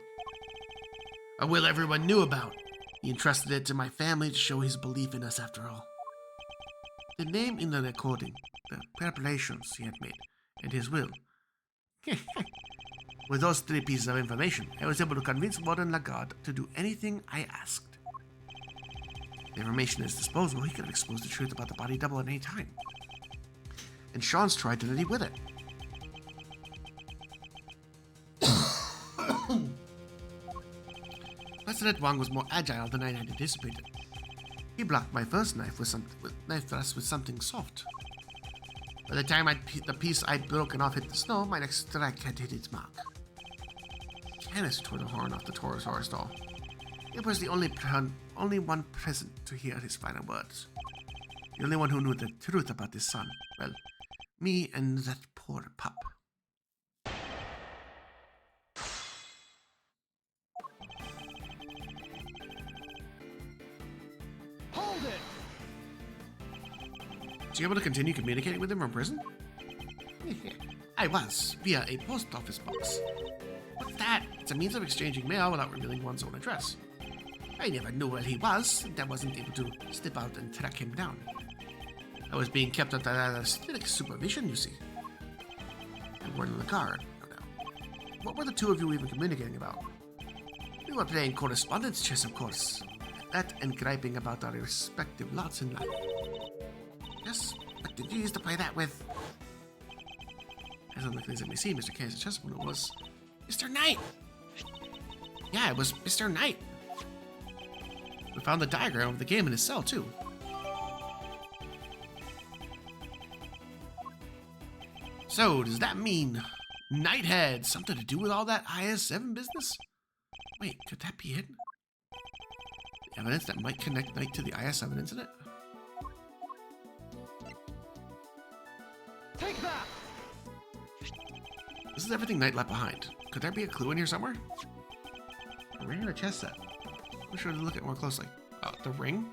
A will everyone knew about. He entrusted it to my family to show his belief in us after all. The name in the recording, the preparations he had made, and his will. With those 3 pieces of information, I was able to convince Warden Lagarde to do anything I asked. The information at his disposal, he could have exposed the truth about the body double at any time. And Sean's tried to identity with it. President Wang was more agile than I had anticipated. He blocked my first knife knife thrust with something soft. By the time the piece I'd broken off hit the snow, my next strike had hit its mark. Canis tore the horn off the Torosaurus doll. It was the only one present to hear his final words. The only one who knew the truth about his son. Well, me and that poor pup. Hold it! Was you able to continue communicating with him from prison? I was, via a post office box. What's that? It's a means of exchanging mail without revealing one's own address. I never knew where he was, and I wasn't able to step out and track him down. I was being kept under strict supervision, you see. And word on the card, no doubt. What were the two of you even communicating about? We were playing correspondence chess, of course. That and griping about our respective lots in life. Yes, what did you used to play that with? As unlikely as it may seem, Mr. K's chessboard was Mr. Knight! Yeah, it was Mr. Knight. We found the diagram of the game in his cell, too. So, does that mean Knight had something to do with all that IS-7 business? Wait, could that be it? The evidence that might connect Knight to the IS-7 incident? Take that! This is everything Knight left behind. Could there be a clue in here somewhere? A ring or a chess set? We should look at it more closely. The ring?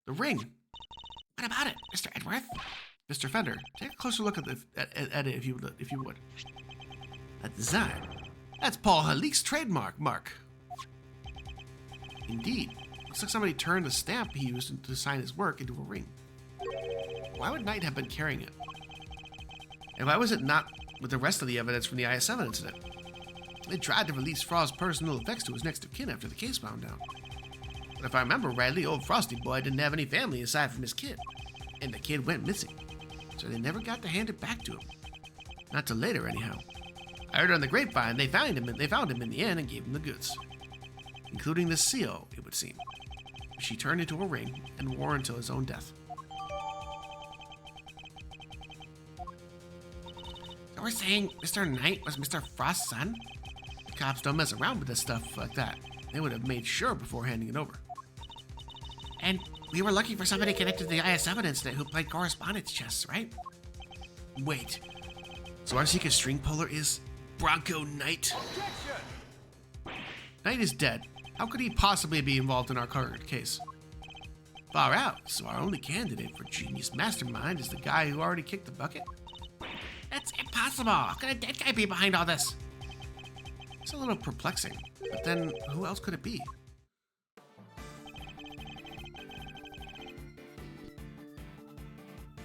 The ring! What about it, Mr. Edgeworth? Mr. Fender, take a closer look at it if you would. That design. That's Paul Halik's trademark mark. Indeed. Looks like somebody turned the stamp he used to sign his work into a ring. Why would Knight have been carrying it? And why was it not with the rest of the evidence from the IS-7 incident? They tried to release Frost's personal effects to his next of kin after the case wound down. But if I remember rightly, old Frosty Boy didn't have any family aside from his kid. And the kid went missing. So they never got to hand it back to him. Not till later, anyhow. I heard on the grapevine they found him in the end and gave him the goods. Including the seal, it would seem. She turned into a ring and wore until his own death. So we're saying Mr. Knight was Mr. Frost's son? The cops don't mess around with this stuff like that. They would have made sure before handing it over. And we were looking for somebody connected to the IS-7 incident who played correspondence chess, right? Wait. So our secret string puller is Bronco Knight? Objection! Knight is dead. How could he possibly be involved in our current case? Far out, so our only candidate for genius mastermind is the guy who already kicked the bucket? That's impossible. How could a dead guy be behind all this? It's a little perplexing, but then who else could it be?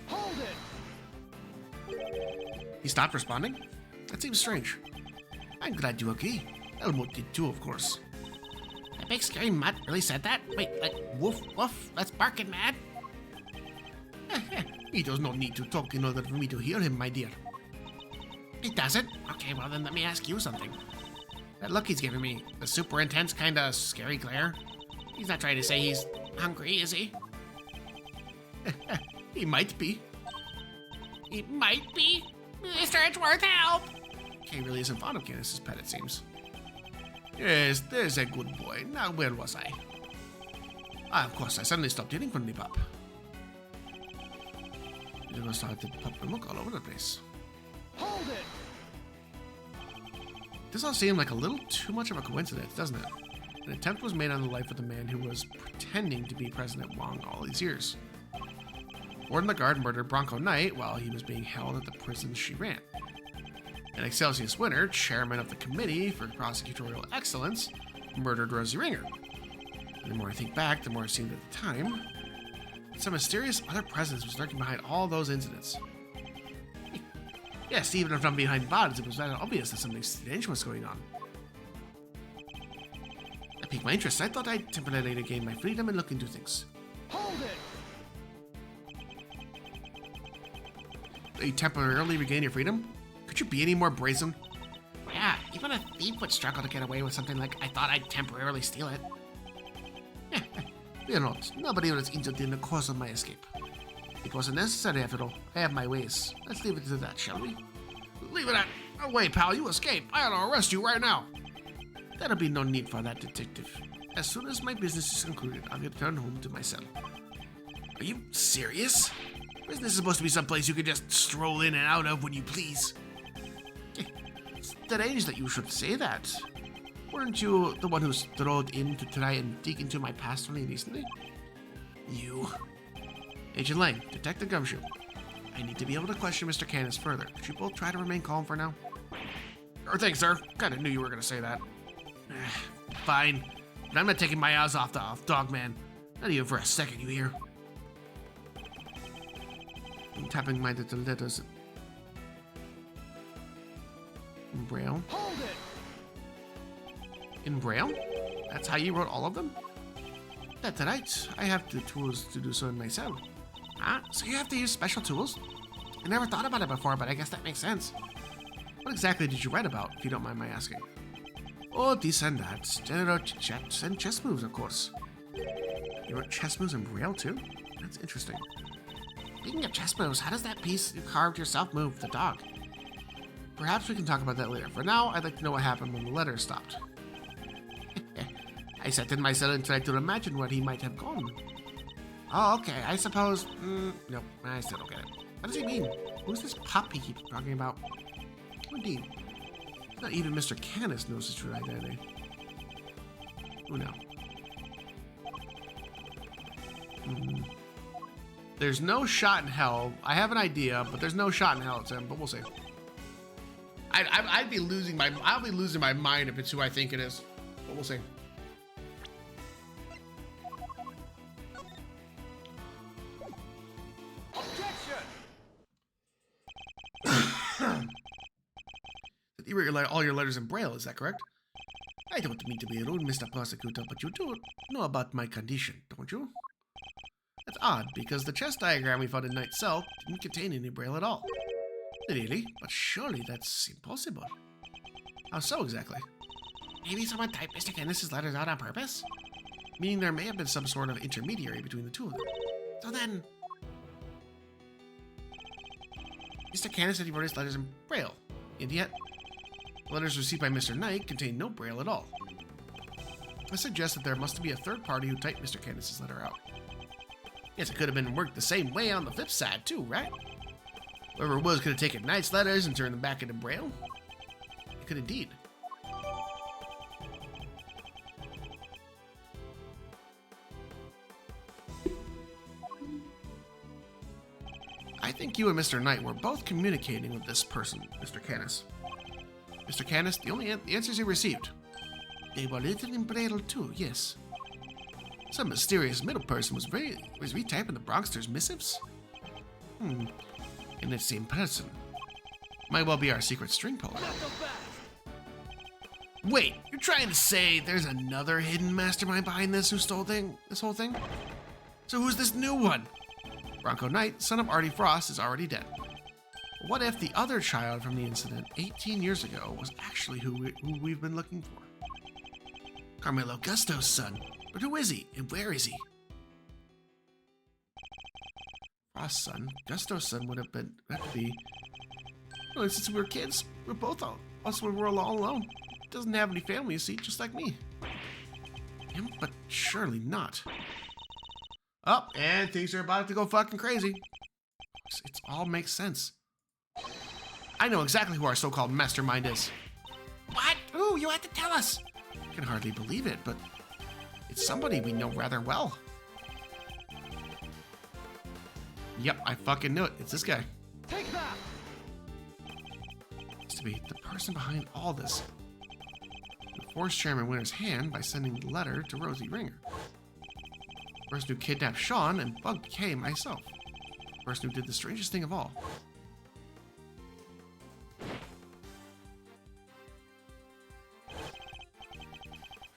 Hold it! He stopped responding? That seems strange. I'm glad you agree. Elmo did too, of course. That big scary mutt really said that? Wait, like, woof, woof, that's barking mad? He does not need to talk in order for me to hear him, my dear. He doesn't? Okay, well then let me ask you something. That look he's giving me, the super intense kinda scary glare, he's not trying to say he's hungry, is he? He might be. He might be? Mr. Edgeworth, help! Kay really isn't fond of Candace's pet, it seems. Yes, there's a good boy. Now, where was I? Ah, of course, I suddenly stopped eating from the pup. You're gonna start the pup and look all over the place. Hold it! This all seemed like a little too much of a coincidence, doesn't it? An attempt was made on the life of the man who was pretending to be President Wang all these years. Warden Lagarde murdered Bronco Knight while he was being held at the prison she ran. And Excelsius Winter, chairman of the Committee for Prosecutorial Excellence, murdered Rosie Ringer. And the more I think back, the more it seemed at the time, some mysterious other presence was lurking behind all those incidents. Yes, even from behind bodies, it was rather obvious that something strange was going on. That piqued my interest. I thought I'd temporarily regain my freedom and look into things. Hold it! You temporarily regain your freedom? Could you be any more brazen? Yeah, Even a thief would struggle to get away with something like I thought I'd temporarily steal it. Fear not, nobody was injured in the course of my escape. It wasn't necessary after all. I have my ways. Let's leave it to that, shall we? Leave it at. Oh, wait, pal, you escaped. I ought to arrest you right now. There'll be no need for that, detective. As soon as my business is concluded, I'll return home to my cell. Are you serious? Isn't this supposed to be someplace you could just stroll in and out of when you please? It's strange that you should say that. Weren't you the one who strolled in to try and dig into my past only recently? You. Agent Lang, Detective Gumshoe. I need to be able to question Mr. Canis further. Could you both try to remain calm for now? Or thanks, sir. Kinda knew you were gonna say that. Fine. But I'm not taking my eyes off the Dogman. Not even for a second, you hear? I'm tapping my little letters in Braille. Hold it! In Braille? That's how you wrote all of them? That's right. I have the tools to do so in my cell. Ah, so you have to use special tools? I never thought about it before, but I guess that makes sense. What exactly did you write about, if you don't mind my asking? Oh, this and that. General chats and chess moves, of course. You wrote chess moves in Braille, too? That's interesting. Speaking of chess moves, how does that piece you carved yourself move, the dog? Perhaps we can talk about that later. For now, I'd like to know what happened when the letter stopped. I sat in my cell and tried to imagine where he might have gone. Oh, okay, I suppose... nope, I still don't get it. What does he mean? Who's this pup he keeps talking about? Indeed. Not even Mr. Canis knows his true identity. Who now? There's no shot in hell. I have an idea, but there's no shot in hell it's him, but we'll see. I'll be losing my mind if it's who I think it is. But we'll see. You wrote all your letters in Braille, is that correct? I don't mean to be rude, Mr. Prosecutor, but you do know about my condition, don't you? That's odd, because the chess diagram we found in Knight's cell didn't contain any Braille at all. Really? But surely that's impossible. How so exactly? Maybe someone typed Mr. Canis' letters out on purpose? Meaning there may have been some sort of intermediary between the two of them. So then... Mr. Canis said he wrote his letters in Braille, And yet, the letters received by Mr. Knight contain no Braille at all. This suggests that there must be a third party who typed Mr. Canis' letter out. Guess it could have been worked the same way on the flip side, too, right? Whoever it was could have taken Knight's letters and turned them back into Braille. It could indeed. I think you and Mr. Knight were both communicating with this person, Mr. Canis. Mr. Canis, the only answers he received. They were written in Braille too, yes. Some mysterious middle person was retyping the Bronxter's missives? And the same person. Might well be our secret string puller. Wait, you're trying to say there's another hidden mastermind behind this this whole thing? So who's this new one? Bronco Knight, son of Artie Frost, is already dead. What if the other child from the incident 18 years ago was actually who we've been looking for? Carmelo Gusto's son. But who is he, and where is he? Frost's son. Gusto's son would have to be... Well, since we were kids, we're both us when we're all alone. Doesn't have any family, you see, just like me. Him? But surely not. Oh, and things are about to go fucking crazy. It all makes sense. I know exactly who our so-called mastermind is. What? Ooh, you have to tell us. I can hardly believe it, but it's somebody we know rather well. Yep, I fucking knew it. It's this guy. Take that! It's to be the person behind all this. The forced Chairman Winter's hand by sending the letter to Rosie Ringer. The person who kidnapped Sean and bugged Kay myself. The person who did the strangest thing of all.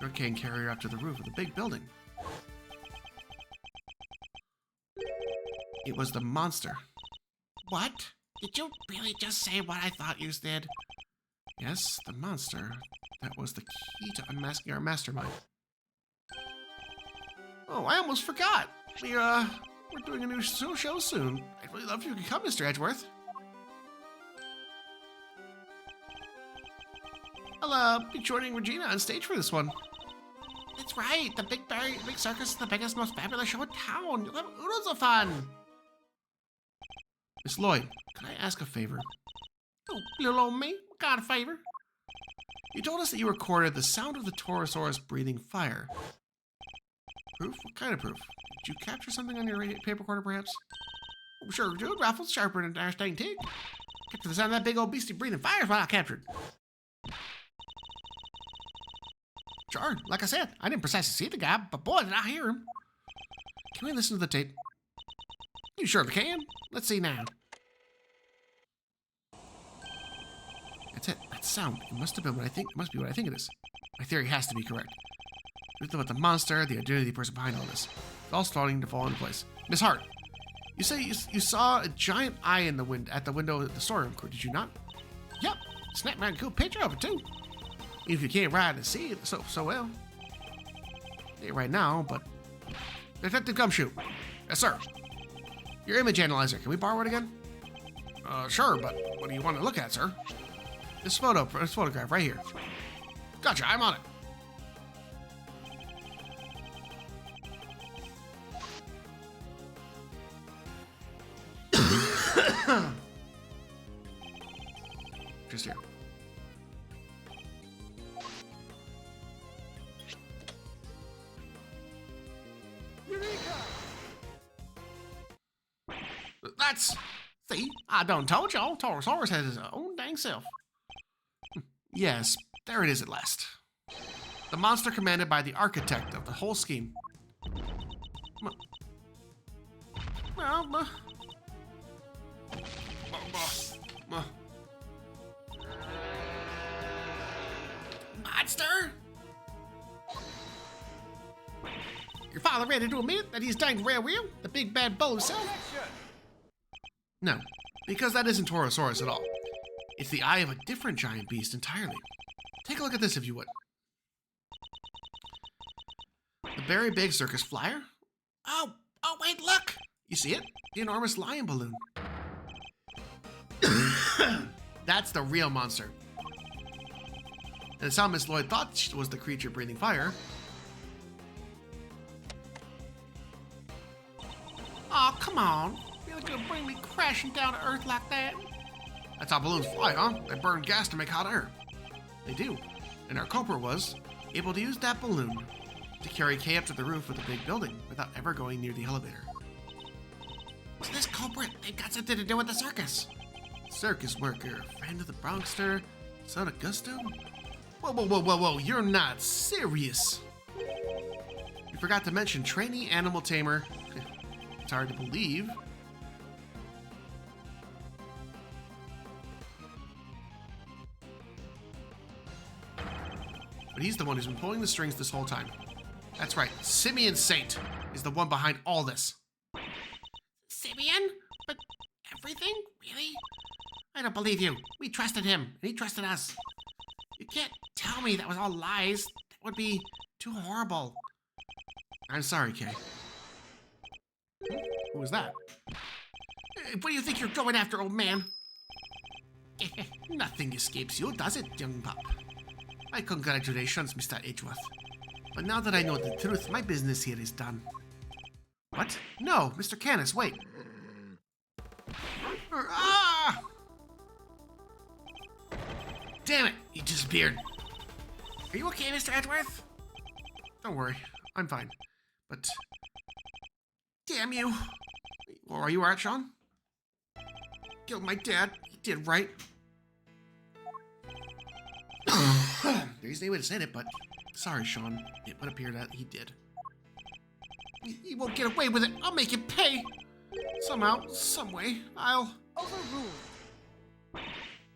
Hurricane carrier up to the roof of the big building. It was the monster. What? Did you really just say what I thought you did? Yes, the monster. That was the key to unmasking our mastermind. Oh, I almost forgot. We're doing a new show soon. I'd really love if you could come, Mr. Edgeworth. I'll be joining Regina on stage for this one. That's right. The big circus is the biggest, most fabulous show in town. You'll have oodles of fun. Miss Lloyd, can I ask a favor? Oh, little old me. What kind of favor? You told us that you recorded the sound of the Torosaurus breathing fire. Proof? What kind of proof? Did you capture something on your tape recorder, perhaps? Oh, sure, dude. Raffles sharper than a stain tick. Capture the sound of that big old beastie breathing fire is what I captured. Sure, like I said, I didn't precisely see the guy, but boy, did I hear him. Can we listen to the tape? You surely can. Let's see now. That's it. That sound. It must have been what I think. It must be what I think it is. My theory has to be correct. Truth about the monster, the identity of the person behind all this. It's all starting to fall into place. Miss Hart, you say you saw a giant eye in the at the window of the storeroom, did you not? Yep. Snap around a cool picture of it too. Even if you can't ride and see it so well. Ain't right now, but Detective Gumshoe. Yes, sir. Your image analyzer. Can we borrow it again? Sure, but what do you want to look at, sir? This photograph right here. Gotcha, I'm on it. Just here. That's... See? I done told y'all. Torosaurus has his own dang self. Yes, there it is at last. The monster commanded by the architect of the whole scheme. Well, monster? Your father ready to admit that he's dang rare wheel? The big bad bull himself? No, because that isn't Torosaurus at all. It's the eye of a different giant beast entirely. Take a look at this if you would. The very big circus flyer? Oh, wait, look! You see it? The enormous lion balloon. That's the real monster. And it's how Miss Lloyd thought was the creature breathing fire. Oh, come on. You're gonna bring me crashing down to earth like that? That's how balloons fly, huh? They burn gas to make hot air. They do. And our culprit was able to use that balloon to carry Kay up to the roof of the big building without ever going near the elevator. So this culprit, they've got something to do with the circus. Circus worker, friend of the Bronxster, son of Gusto? Whoa, you're not serious. You forgot to mention trainee animal tamer. It's hard to believe. But he's the one who's been pulling the strings this whole time. That's right, Simeon Saint is the one behind all this. Simeon? But everything? Really? I don't believe you. We trusted him, and he trusted us. You can't tell me that was all lies. That would be too horrible. I'm sorry, Kay. Who was that? What do you think you're going after, old man? Nothing escapes you, does it, young pup? My congratulations, Mr. Edgeworth. But now that I know the truth, my business here is done. What? No, Mr. Canis, wait. Ah! Damn it, he disappeared. Are you okay, Mr. Edgeworth? Don't worry, I'm fine. But... Damn you. Well, are you alright, Sean? Killed my dad. He did right. There's no way to say it, but... Sorry, Sean. It would appear that he did. He won't get away with it. I'll make him pay. Somehow, someway, I'll... Overruled.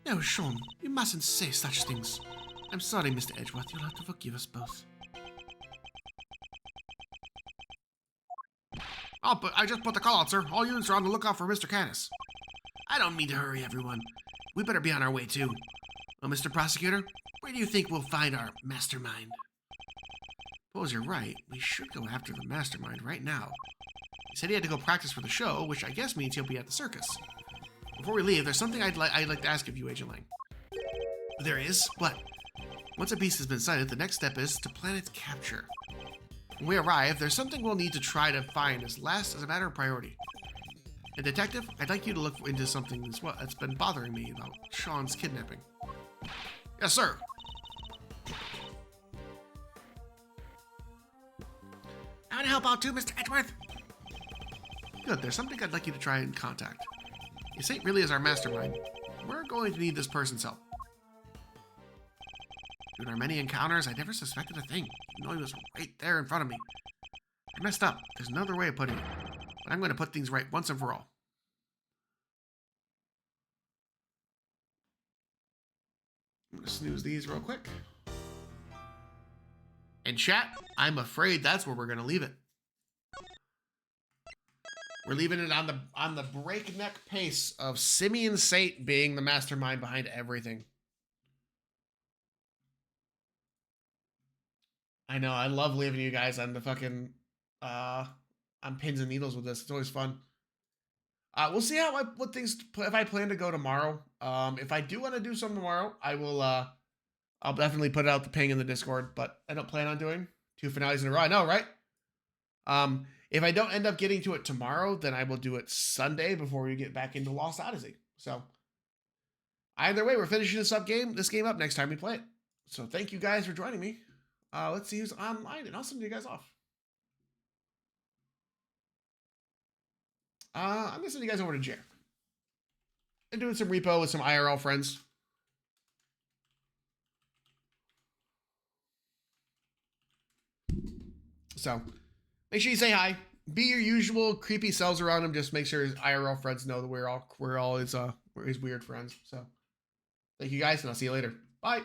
No, Sean, you mustn't say such things. I'm sorry, Mr. Edgeworth. You'll have to forgive us both. Oh, but I just put the call out, sir. All units are on the lookout for Mr. Canis. I don't mean to hurry, everyone. We better be on our way, too. Well, Mr. Prosecutor, where do you think we'll find our mastermind? Suppose you're right. We should go after the mastermind right now. He said he had to go practice for the show, which I guess means he'll be at the circus. Before we leave, there's something I'd like to ask of you, Agent Lang. There is? What? Once a beast has been sighted, the next step is to plan its capture. When we arrive, there's something we'll need to try to find as a matter of priority. And Detective, I'd like you to look into something that's been bothering me about Sean's kidnapping. Yes, sir. I want to help out too, Mr. Edgeworth. Good, there's something I'd like you to try and contact. If Saint really is our mastermind, we're going to need this person's help. In our many encounters, I never suspected a thing. You know, he was right there in front of me. I messed up. There's another way of putting it. But I'm going to put things right once and for all. I'm going to snooze these real quick. And chat, I'm afraid that's where we're going to leave it. We're leaving it on the breakneck pace of Simeon Saint being the mastermind behind everything. I know, I love leaving you guys on the fucking on pins and needles with this. It's always fun. We'll see if I plan to go tomorrow. If I do want to do something tomorrow, I will I'll definitely put out the ping in the Discord, but I don't plan on doing 2 finales in a row. I know, right? If I don't end up getting to it tomorrow, then I will do it Sunday before we get back into Lost Odyssey. So either way, we're finishing this game up next time we play it. So thank you guys for joining me. Let's see who's online, and I'll send you guys off. I'm gonna send you guys over to Jer. And doing some repo with some IRL friends. So make sure you say hi. Be your usual creepy selves around him. Just make sure his IRL friends know that we're all his weird friends. So thank you guys, and I'll see you later. Bye.